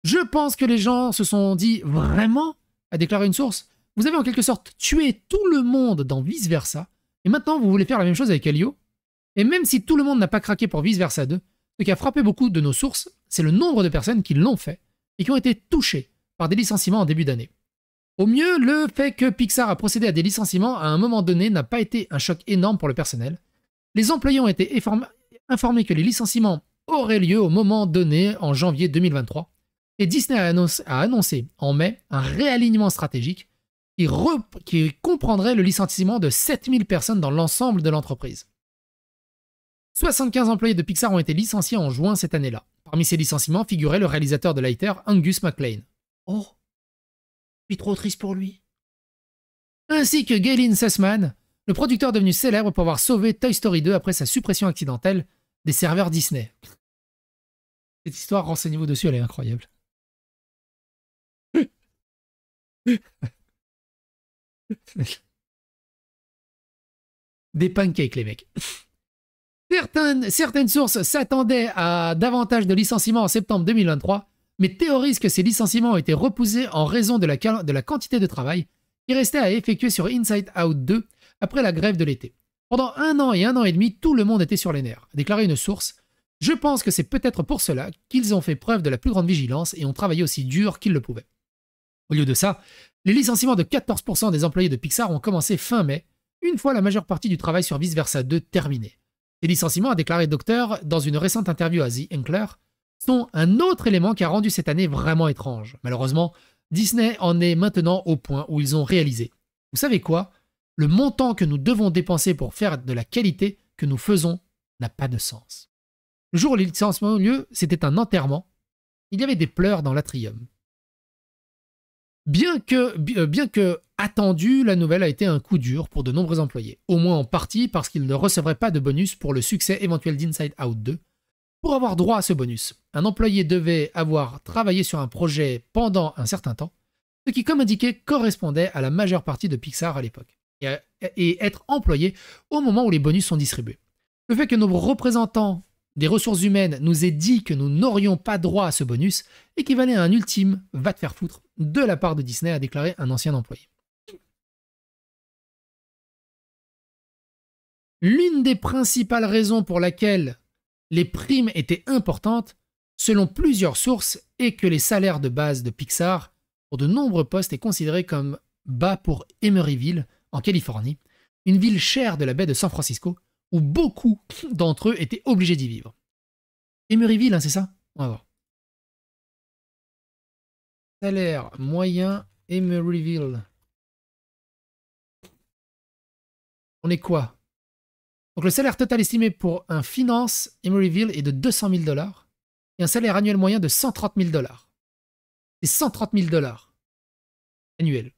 Je pense que les gens se sont dit vraiment, a déclaré une source, vous avez en quelque sorte tué tout le monde dans Vice Versa, et maintenant vous voulez faire la même chose avec Helio. Et même si tout le monde n'a pas craqué pour Vice Versa 2, ce qui a frappé beaucoup de nos sources, c'est le nombre de personnes qui l'ont fait et qui ont été touchées par des licenciements en début d'année. Au mieux, le fait que Pixar a procédé à des licenciements à un moment donné n'a pas été un choc énorme pour le personnel. Les employés ont été informés que les licenciements auraient lieu au moment donné en janvier 2023 et Disney a annoncé en mai un réalignement stratégique qui comprendrait le licenciement de 7000 personnes dans l'ensemble de l'entreprise. 75 employés de Pixar ont été licenciés en juin cette année-là. Parmi ces licenciements figurait le réalisateur de Lightyear, Angus MacLane. Oh, je suis trop triste pour lui. Ainsi que Galen Sussman, le producteur devenu célèbre pour avoir sauvé Toy Story 2 après sa suppression accidentelle des serveurs Disney. Cette histoire, renseignez-vous dessus, elle est incroyable. Des pancakes, les mecs. Certaines sources s'attendaient à davantage de licenciements en septembre 2023, mais théorisent que ces licenciements ont été repoussés en raison de la quantité de travail qui restait à effectuer sur Inside Out 2 après la grève de l'été. Pendant 1 an et 1 an et demi, tout le monde était sur les nerfs, a déclaré une source. Je pense que c'est peut-être pour cela qu'ils ont fait preuve de la plus grande vigilance et ont travaillé aussi dur qu'ils le pouvaient. Au lieu de ça, les licenciements de 14% des employés de Pixar ont commencé fin mai, une fois la majeure partie du travail sur Vice Versa 2 terminé. Ces licenciements, a déclaré Docteur dans une récente interview à The Inkler, sont un autre élément qui a rendu cette année vraiment étrange. Malheureusement, Disney en est maintenant au point où ils ont réalisé. Vous savez quoi? Le montant que nous devons dépenser pour faire de la qualité que nous faisons n'a pas de sens. Le jour où les licenciements ont lieu, c'était un enterrement. Il y avait des pleurs dans l'atrium. Bien que attendu, la nouvelle a été un coup dur pour de nombreux employés, au moins en partie parce qu'ils ne recevraient pas de bonus pour le succès éventuel d'Inside Out 2. Pour avoir droit à ce bonus, un employé devait avoir travaillé sur un projet pendant un certain temps, ce qui, comme indiqué, correspondait à la majeure partie de Pixar à l'époque, et être employé au moment où les bonus sont distribués. Le fait que nos représentants des ressources humaines nous aient dit que nous n'aurions pas droit à ce bonus équivalait à un ultime « va te faire foutre » de la part de Disney, a déclaré un ancien employé. L'une des principales raisons pour laquelle les primes étaient importantes selon plusieurs sources et que les salaires de base de Pixar pour de nombreux postes est considéré comme bas pour Emeryville, en Californie, une ville chère de la baie de San Francisco, où beaucoup d'entre eux étaient obligés d'y vivre. Emeryville, hein, c'est ça? On va voir. Salaire moyen Emeryville. On est quoi? Donc le salaire total estimé pour un finance Emeryville est de 200 000 $ et un salaire annuel moyen de 130 000 $. C'est 130 000 $ annuel.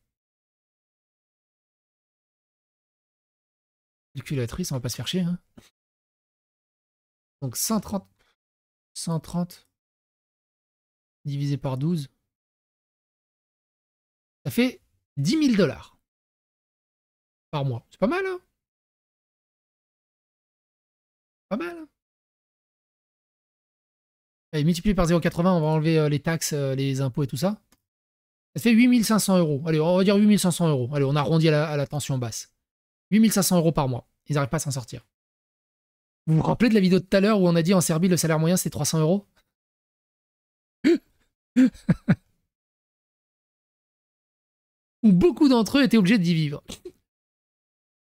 Calculatrice, on va pas se faire chier. Hein. Donc 130 divisé par 12. Ça fait 10 000 $ par mois. C'est pas mal, hein? Pas mal. Hein. Allez, multiplié par 0,80, on va enlever les taxes, les impôts et tout ça. Ça fait 8 500 €. Allez, on va dire 8 500 €. Allez, on arrondit à la tension basse. 8 500 € par mois. Ils n'arrivent pas à s'en sortir. Vous vous rappelez de la vidéo de tout à l'heure où on a dit en Serbie le salaire moyen c'était 300 €? Où beaucoup d'entre eux étaient obligés d'y vivre.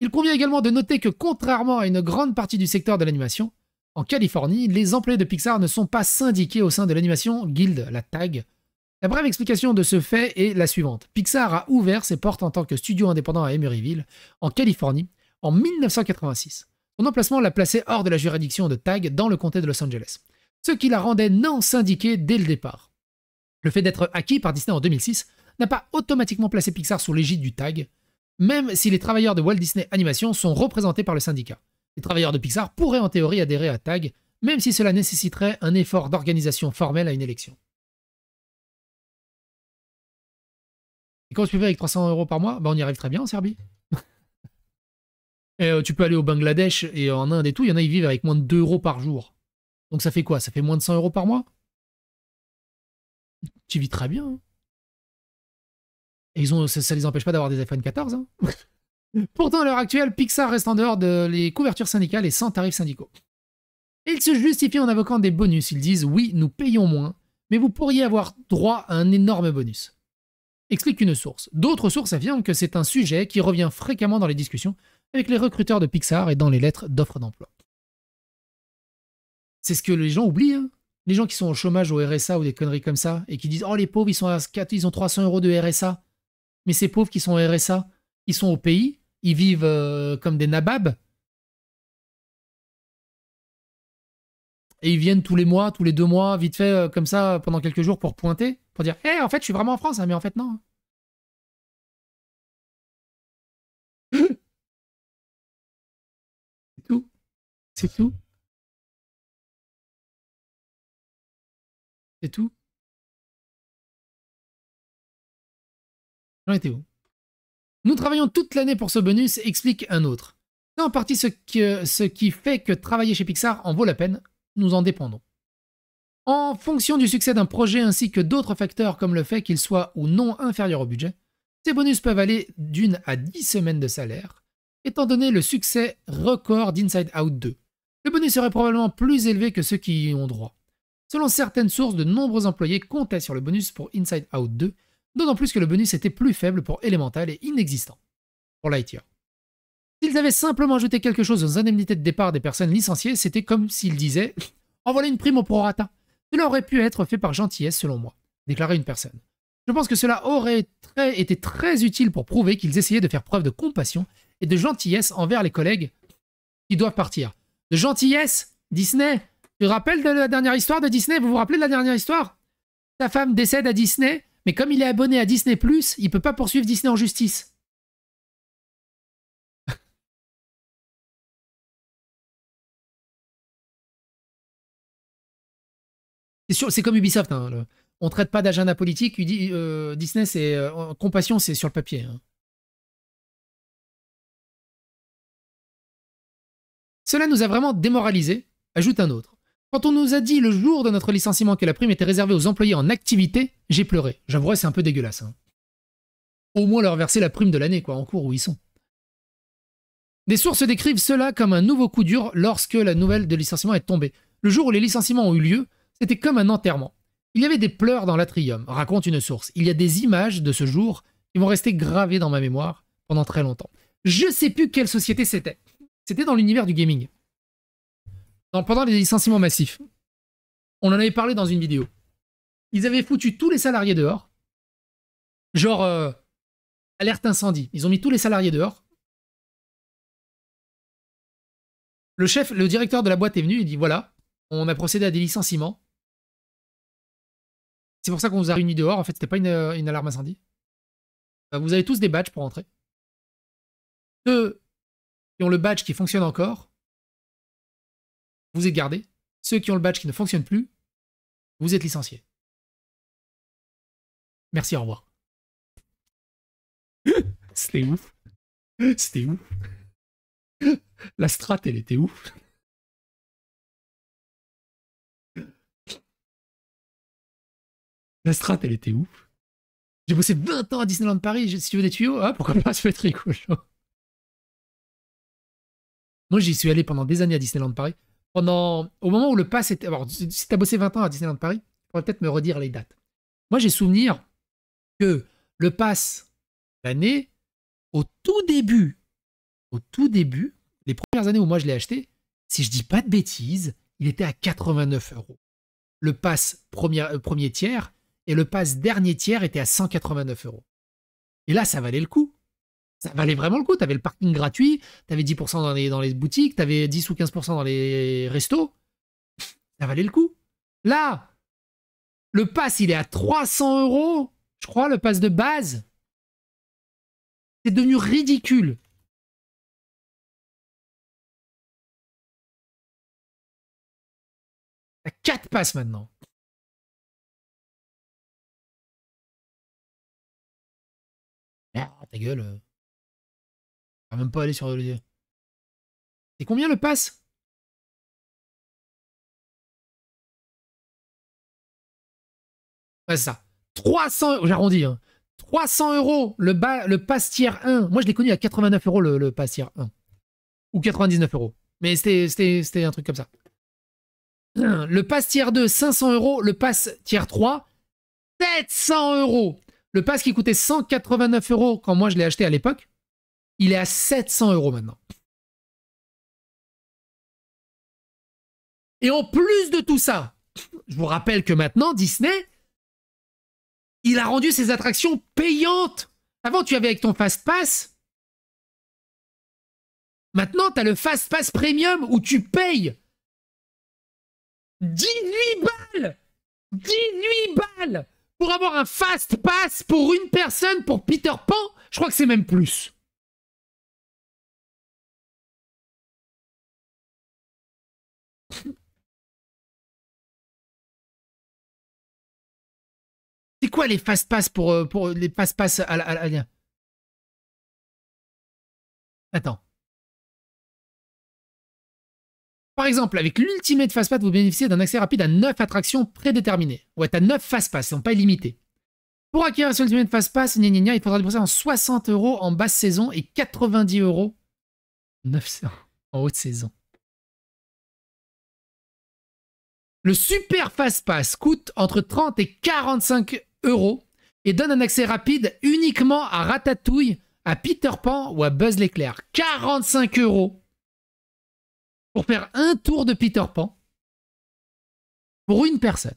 Il convient également de noter que contrairement à une grande partie du secteur de l'animation, en Californie, les employés de Pixar ne sont pas syndiqués au sein de l'Animation Guild, la TAG. La brève explication de ce fait est la suivante. Pixar a ouvert ses portes en tant que studio indépendant à Emeryville, en Californie, en 1986. Son emplacement l'a placé hors de la juridiction de TAG dans le comté de Los Angeles, ce qui la rendait non syndiquée dès le départ. Le fait d'être acquis par Disney en 2006 n'a pas automatiquement placé Pixar sous l'égide du TAG, même si les travailleurs de Walt Disney Animation sont représentés par le syndicat. Les travailleurs de Pixar pourraient en théorie adhérer à TAG, même si cela nécessiterait un effort d'organisation formel à une élection. Et quand tu peux avec 300 € par mois, bah on y arrive très bien en Serbie. Et tu peux aller au Bangladesh et en Inde et tout, il y en a qui vivent avec moins de 2 € par jour. Donc ça fait quoi? Ça fait moins de 100 € par mois? Tu vis très bien. Hein. Et ça les empêche pas d'avoir des iPhone 14. Hein. Pourtant, à l'heure actuelle, Pixar reste en dehors de les couvertures syndicales et sans tarifs syndicaux. Et ils se justifient en invoquant des bonus. Ils disent « Oui, nous payons moins, mais vous pourriez avoir droit à un énorme bonus. » Explique une source. D'autres sources affirment que c'est un sujet qui revient fréquemment dans les discussions avec les recruteurs de Pixar et dans les lettres d'offres d'emploi. C'est ce que les gens oublient. Hein. Les gens qui sont au chômage, au RSA ou des conneries comme ça, et qui disent « Oh, les pauvres, ils ont 300 € de RSA. » Mais ces pauvres qui sont au RSA, ils sont au pays, ils vivent comme des nababs. Et ils viennent tous les mois, tous les 2 mois, vite fait, comme ça, pendant quelques jours pour pointer, pour dire « Hey, en fait, je suis vraiment en France, hein, mais en fait, non. » C'est tout. C'est tout. C'est tout. J'en étais où? Nous travaillons toute l'année pour ce bonus, explique un autre. C'est en partie ce qui fait que travailler chez Pixar en vaut la peine, nous en dépendons. En fonction du succès d'un projet ainsi que d'autres facteurs comme le fait qu'il soit ou non inférieur au budget, ces bonus peuvent aller d'1 à 10 semaines de salaire, étant donné le succès record d'Inside Out 2. Le bonus serait probablement plus élevé que ceux qui y ont droit. Selon certaines sources, de nombreux employés comptaient sur le bonus pour Inside Out 2, d'autant plus que le bonus était plus faible pour Elemental et inexistant pour Lightyear. S'ils avaient simplement ajouté quelque chose aux indemnités de départ des personnes licenciées, c'était comme s'ils disaient « En voilà une prime au prorata ». Cela aurait pu être fait par gentillesse selon moi, déclarait une personne. Je pense que cela aurait été très utile pour prouver qu'ils essayaient de faire preuve de compassion et de gentillesse envers les collègues qui doivent partir. De gentillesse, Disney. Tu te rappelles de la dernière histoire de Disney? Vous vous rappelez de la dernière histoire? Sa femme décède à Disney, mais comme il est abonné à Disney+, il peut pas poursuivre Disney en justice. C'est comme Ubisoft. Hein, on traite pas d'agenda politique. Disney, c'est compassion, c'est sur le papier. Hein. Cela nous a vraiment démoralisés, ajoute un autre. Quand on nous a dit le jour de notre licenciement que la prime était réservée aux employés en activité, j'ai pleuré. J'avouerai, c'est un peu dégueulasse. Hein. Au moins leur verser la prime de l'année, quoi, en cours où ils sont. Des sources décrivent cela comme un nouveau coup dur lorsque la nouvelle de licenciement est tombée. Le jour où les licenciements ont eu lieu, c'était comme un enterrement. Il y avait des pleurs dans l'atrium, raconte une source. Il y a des images de ce jour qui vont rester gravées dans ma mémoire pendant très longtemps. Je sais plus quelle société c'était. C'était dans l'univers du gaming. Pendant les licenciements massifs. On en avait parlé dans une vidéo. Ils avaient foutu tous les salariés dehors. Genre, alerte incendie. Ils ont mis tous les salariés dehors. Le directeur de la boîte est venu, il dit voilà, on a procédé à des licenciements. C'est pour ça qu'on vous a réunis dehors. En fait, c'était pas une alarme incendie. Vous avez tous des badges pour entrer. Ceux qui ont le badge qui fonctionne encore, vous êtes gardés. Ceux qui ont le badge qui ne fonctionne plus, vous êtes licenciés. Merci, au revoir. C'était ouf. C'était ouf. La strat, elle était ouf. La strat, elle était ouf. J'ai bossé 20 ans à Disneyland Paris. Si tu veux des tuyaux, ah, pourquoi pas, ça peut être rigolo. Moi, j'y suis allé pendant des années à Disneyland Paris. Au moment où le pass était... Alors, si t'as bossé 20 ans à Disneyland Paris, tu pourrais peut-être me redire les dates. Moi, j'ai souvenir que le pass l'année, au tout début, les premières années où moi je l'ai acheté, si je dis pas de bêtises, il était à 89 €. Le pass premier tiers et le pass dernier tiers était à 189 €. Et là, ça valait le coup. Ça valait vraiment le coup. T'avais le parking gratuit, t'avais 10% dans les boutiques, t'avais 10 ou 15% dans les restos. Ça valait le coup. Là, le pass, il est à 300 €, je crois, le pass de base. C'est devenu ridicule. T'as 4 passes maintenant. Ah, ta gueule. On va même pas aller sur le... C'est combien le pass? Ouais, c'est ça. 300, j'arrondis, hein. 300 € le pass tiers 1. Moi, je l'ai connu à 89 € le pass tiers 1. Ou 99 €. Mais c'était un truc comme ça. Le pass tiers 2, 500 €. Le pass tiers 3, 700 €. Le pass qui coûtait 189 € quand moi je l'ai acheté à l'époque, il est à 700 € maintenant. Et en plus de tout ça, je vous rappelle que maintenant, Disney, il a rendu ses attractions payantes. Avant, tu avais avec ton Fast Pass. Maintenant, tu as le Fast Pass Premium où tu payes 18 balles 18 balles pour avoir un Fast Pass pour une personne pour Peter Pan. Je crois que c'est même plus. C'est quoi les Fast Pass pour les Fast Pass à... Attends. Par exemple, avec l'Ultimate Fast Pass, vous bénéficiez d'un accès rapide à 9 attractions prédéterminées. Ouais, t'as 9 Fast Pass, ils sont pas illimités. Pour acquérir ce Ultimate Fast Pass, il faudra dépenser en 60 € en basse saison et 90 € 900 en haute saison. Le Super Fast Pass coûte entre 30 et 45 € et donne un accès rapide uniquement à Ratatouille, à Peter Pan ou à Buzz l'éclair. 45 € pour faire un tour de Peter Pan pour une personne.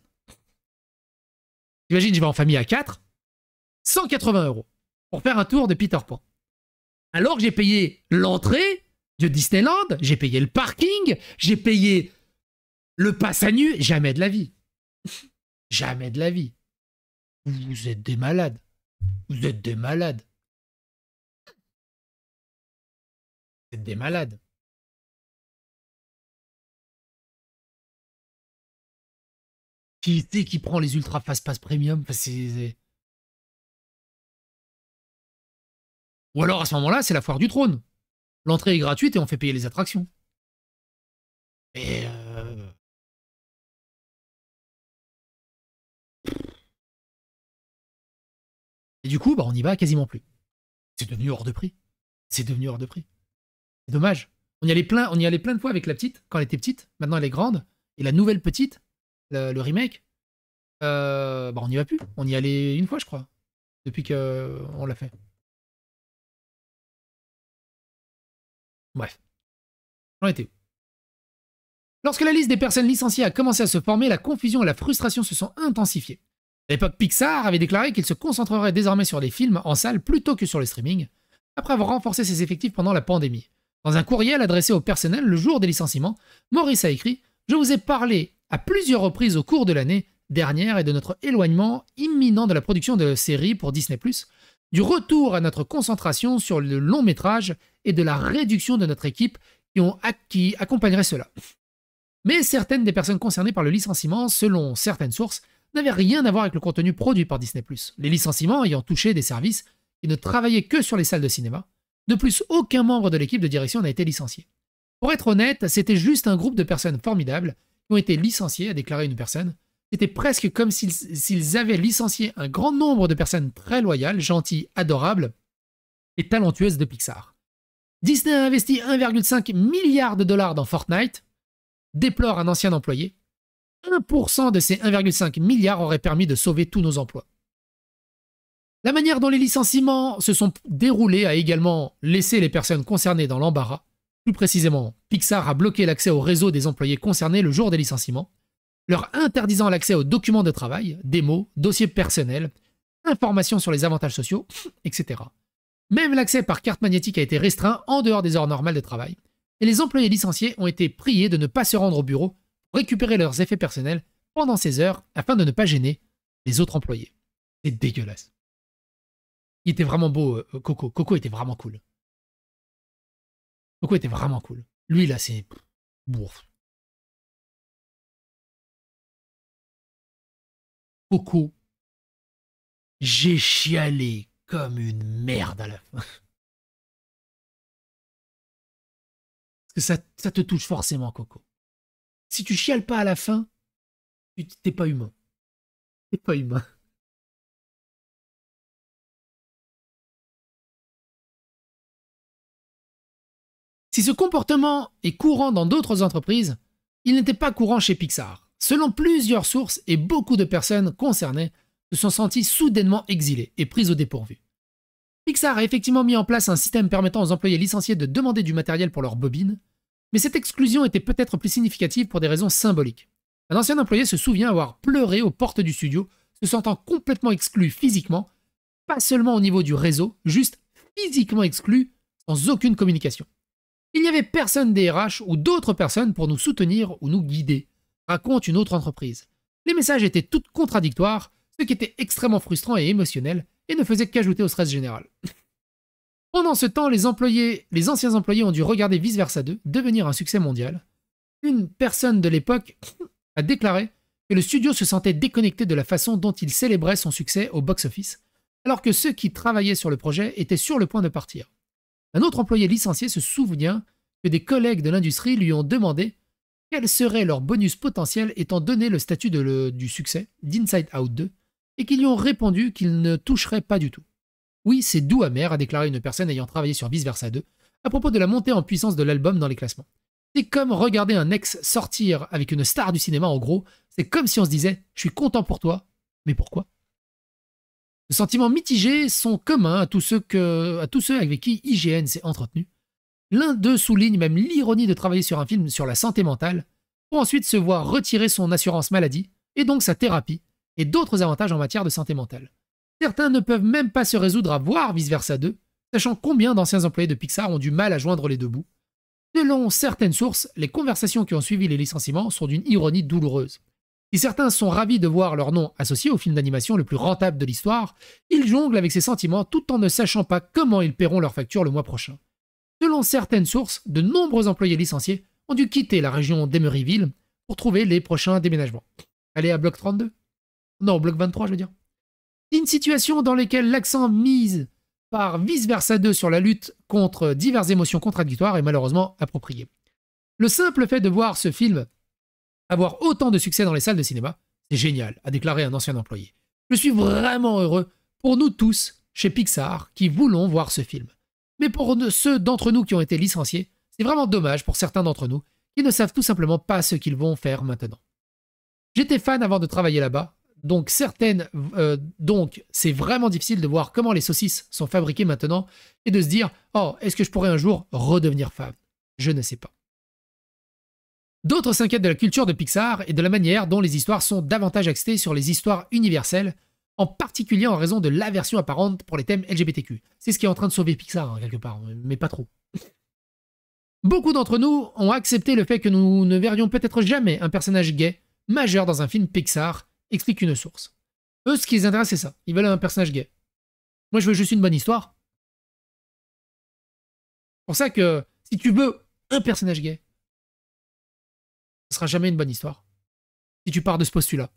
J'imagine, je vais en famille à 4, 180 € pour faire un tour de Peter Pan. Alors que j'ai payé l'entrée de Disneyland, j'ai payé le parking, j'ai payé le pass à nu, jamais de la vie. Jamais de la vie. Vous êtes des malades. Vous êtes des malades. Vous êtes des malades. Qui prend les Ultra Fast Pass Premium? Ou alors à ce moment-là, c'est la foire du trône. L'entrée est gratuite et on fait payer les attractions. Et du coup, bah, on n'y va quasiment plus. C'est devenu hors de prix. C'est devenu hors de prix. C'est dommage. On y allait plein de fois avec la petite, quand elle était petite. Maintenant, elle est grande. Et la nouvelle petite, le remake, bah on n'y va plus. On y allait une fois, je crois, depuis que on l'a fait. Bref, j'en étais où? Lorsque la liste des personnes licenciées a commencé à se former, la confusion et la frustration se sont intensifiées. À l'époque, Pixar avait déclaré qu'il se concentrerait désormais sur les films en salle plutôt que sur le streaming, après avoir renforcé ses effectifs pendant la pandémie. Dans un courriel adressé au personnel le jour des licenciements, Maurice a écrit « Je vous ai parlé à plusieurs reprises au cours de l'année dernière et de notre éloignement imminent de la production de séries pour Disney+, du retour à notre concentration sur le long métrage et de la réduction de notre équipe qui accompagnerait cela. Mais certaines des personnes concernées par le licenciement, selon certaines sources, n'avaient rien à voir avec le contenu produit par Disney+. Les licenciements ayant touché des services qui ne travaillaient que sur les salles de cinéma. De plus, aucun membre de l'équipe de direction n'a été licencié. Pour être honnête, c'était juste un groupe de personnes formidables qui ont été licenciées, a déclaré une personne. C'était presque comme s'ils avaient licencié un grand nombre de personnes très loyales, gentilles, adorables et talentueuses de Pixar. Disney a investi 1,5 milliard de dollars dans Fortnite, déplore un ancien employé. 1% de ces 1,5 milliard aurait permis de sauver tous nos emplois. La manière dont les licenciements se sont déroulés a également laissé les personnes concernées dans l'embarras. Plus précisément, Pixar a bloqué l'accès au réseau des employés concernés le jour des licenciements, leur interdisant l'accès aux documents de travail, démos, dossiers personnels, informations sur les avantages sociaux, etc. Même l'accès par carte magnétique a été restreint en dehors des heures normales de travail, et les employés licenciés ont été priés de ne pas se rendre au bureau pour récupérer leurs effets personnels pendant ces heures afin de ne pas gêner les autres employés. C'est dégueulasse. Il était vraiment beau, Coco. Coco était vraiment cool. Coco était vraiment cool. Lui, là, c'est... Bourf. Coco. J'ai chialé comme une merde à la fin. Parce que ça te touche forcément, Coco. Si tu chiales pas à la fin, t'es pas humain. T'es pas humain. Si ce comportement est courant dans d'autres entreprises, il n'était pas courant chez Pixar. Selon plusieurs sources et beaucoup de personnes concernées se sont senties soudainement exilées et prises au dépourvu. Pixar a effectivement mis en place un système permettant aux employés licenciés de demander du matériel pour leurs bobines, mais cette exclusion était peut-être plus significative pour des raisons symboliques. Un ancien employé se souvient avoir pleuré aux portes du studio, se sentant complètement exclu physiquement, pas seulement au niveau du réseau, juste physiquement exclu, sans aucune communication. Il n'y avait personne des RH ou d'autres personnes pour nous soutenir ou nous guider, raconte une autre entreprise. Les messages étaient tous contradictoires, ce qui était extrêmement frustrant et émotionnel, et ne faisait qu'ajouter au stress général. Pendant ce temps, les anciens employés ont dû regarder Vice Versa 2 devenir un succès mondial. Une personne de l'époque a déclaré que le studio se sentait déconnecté de la façon dont il célébrait son succès au box-office, alors que ceux qui travaillaient sur le projet étaient sur le point de partir. Un autre employé licencié se souvient que des collègues de l'industrie lui ont demandé quel serait leur bonus potentiel étant donné le statut du succès d'Inside Out 2 et qu'ils lui ont répondu qu'ils ne toucheraient pas du tout. Oui, c'est doux amer, a déclaré une personne ayant travaillé sur Vice Versa 2 à propos de la montée en puissance de l'album dans les classements. C'est comme regarder un ex sortir avec une star du cinéma, en gros, c'est comme si on se disait « je suis content pour toi, mais pourquoi ?» Ce sentiment mitigé sont communs à tous ceux avec qui IGN s'est entretenu. L'un d'eux souligne même l'ironie de travailler sur un film sur la santé mentale pour ensuite se voir retirer son assurance maladie et donc sa thérapie et d'autres avantages en matière de santé mentale. Certains ne peuvent même pas se résoudre à voir Vice Versa 2, sachant combien d'anciens employés de Pixar ont du mal à joindre les deux bouts. Selon certaines sources, les conversations qui ont suivi les licenciements sont d'une ironie douloureuse. Si certains sont ravis de voir leur nom associé au film d'animation le plus rentable de l'histoire, ils jonglent avec ces sentiments tout en ne sachant pas comment ils paieront leurs factures le mois prochain. Selon certaines sources, de nombreux employés licenciés ont dû quitter la région d'Emeryville pour trouver les prochains déménagements. Aller à bloc 32 ? Non, bloc 23, je veux dire. Une situation dans laquelle l'accent mise par Vice Versa 2 sur la lutte contre diverses émotions contradictoires est malheureusement approprié. Le simple fait de voir ce film avoir autant de succès dans les salles de cinéma, c'est génial, a déclaré un ancien employé. Je suis vraiment heureux pour nous tous, chez Pixar, qui voulons voir ce film. Mais pour ceux d'entre nous qui ont été licenciés, c'est vraiment dommage pour certains d'entre nous qui ne savent tout simplement pas ce qu'ils vont faire maintenant. J'étais fan avant de travailler là-bas, donc c'est vraiment difficile de voir comment les saucisses sont fabriquées maintenant et de se dire « Oh, est-ce que je pourrais un jour redevenir fan ?» Je ne sais pas. D'autres s'inquiètent de la culture de Pixar et de la manière dont les histoires sont davantage axées sur les histoires universelles, en particulier en raison de l'aversion apparente pour les thèmes LGBTQ. C'est ce qui est en train de sauver Pixar, hein, quelque part, mais pas trop. Beaucoup d'entre nous ont accepté le fait que nous ne verrions peut-être jamais un personnage gay majeur dans un film Pixar, explique une source. Eux, ce qui les intéresse, c'est ça. Ils veulent un personnage gay. Moi, je veux juste une bonne histoire. C'est pour ça que si tu veux un personnage gay, ce sera jamais une bonne histoire. Si tu pars de ce postulat.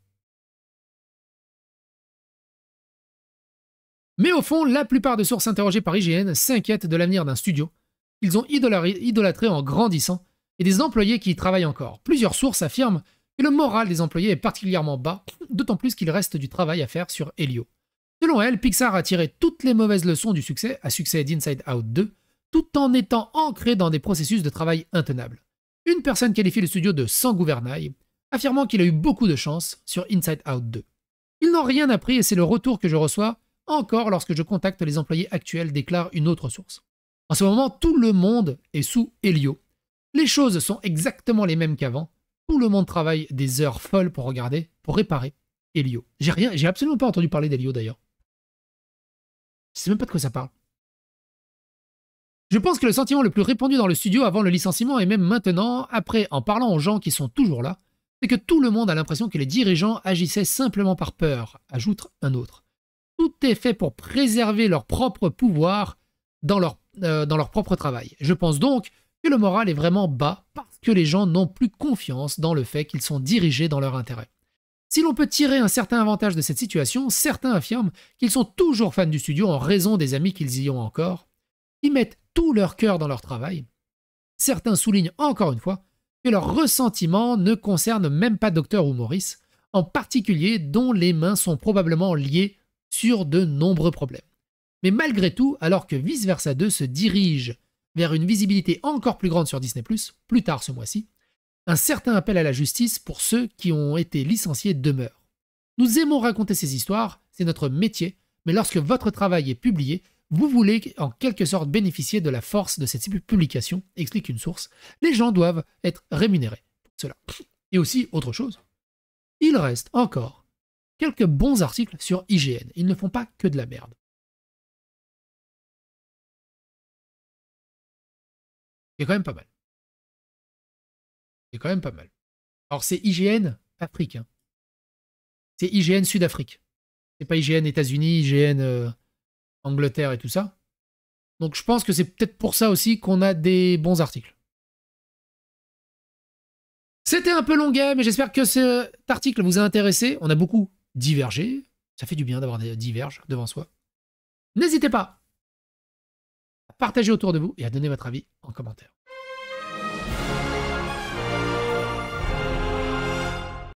Mais au fond, la plupart des sources interrogées par IGN s'inquiètent de l'avenir d'un studio qu'ils ont idolâtré en grandissant et des employés qui y travaillent encore. Plusieurs sources affirment que le moral des employés est particulièrement bas, d'autant plus qu'il reste du travail à faire sur Helio. Selon elle, Pixar a tiré toutes les mauvaises leçons du succès d'Inside Out 2, tout en étant ancré dans des processus de travail intenables. Une personne qualifie le studio de sans gouvernail, affirmant qu'il a eu beaucoup de chance sur Inside Out 2. Ils n'ont rien appris et c'est le retour que je reçois encore lorsque je contacte les employés actuels, déclare une autre source. En ce moment, tout le monde est sous Helio. Les choses sont exactement les mêmes qu'avant. Tout le monde travaille des heures folles pour réparer Helio. J'ai absolument pas entendu parler d'Helio d'ailleurs. Je sais même pas de quoi ça parle. Je pense que le sentiment le plus répandu dans le studio avant le licenciement et même maintenant, après en parlant aux gens qui sont toujours là, c'est que tout le monde a l'impression que les dirigeants agissaient simplement par peur, ajoute un autre. Tout est fait pour préserver leur propre pouvoir dans leur propre travail. Je pense donc que le moral est vraiment bas parce que les gens n'ont plus confiance dans le fait qu'ils sont dirigés dans leur intérêt. Si l'on peut tirer un certain avantage de cette situation, certains affirment qu'ils sont toujours fans du studio en raison des amis qu'ils y ont encore, qui mettent tout leur cœur dans leur travail. Certains soulignent encore une fois que leur ressentiment ne concerne même pas Docteur ou Maurice, en particulier dont les mains sont probablement liées sur de nombreux problèmes. Mais malgré tout, alors que Vice Versa 2 se dirige vers une visibilité encore plus grande sur Disney+, plus tard ce mois-ci, un certain appel à la justice pour ceux qui ont été licenciés demeure. Nous aimons raconter ces histoires, c'est notre métier, mais lorsque votre travail est publié, vous voulez en quelque sorte bénéficier de la force de cette publication, explique une source. Les gens doivent être rémunérés pour cela. Et aussi, autre chose, il reste encore quelques bons articles sur IGN. Ils ne font pas que de la merde. C'est quand même pas mal. C'est quand même pas mal. Alors c'est IGN Afrique. Hein. C'est IGN Sud-Afrique. C'est pas IGN États-Unis, IGN Angleterre et tout ça. Donc je pense que c'est peut-être pour ça aussi qu'on a des bons articles. C'était un peu longuet, mais j'espère que cet article vous a intéressé. On a beaucoup divergé. Ça fait du bien d'avoir des diverges devant soi. N'hésitez pas à partager autour de vous et à donner votre avis en commentaire.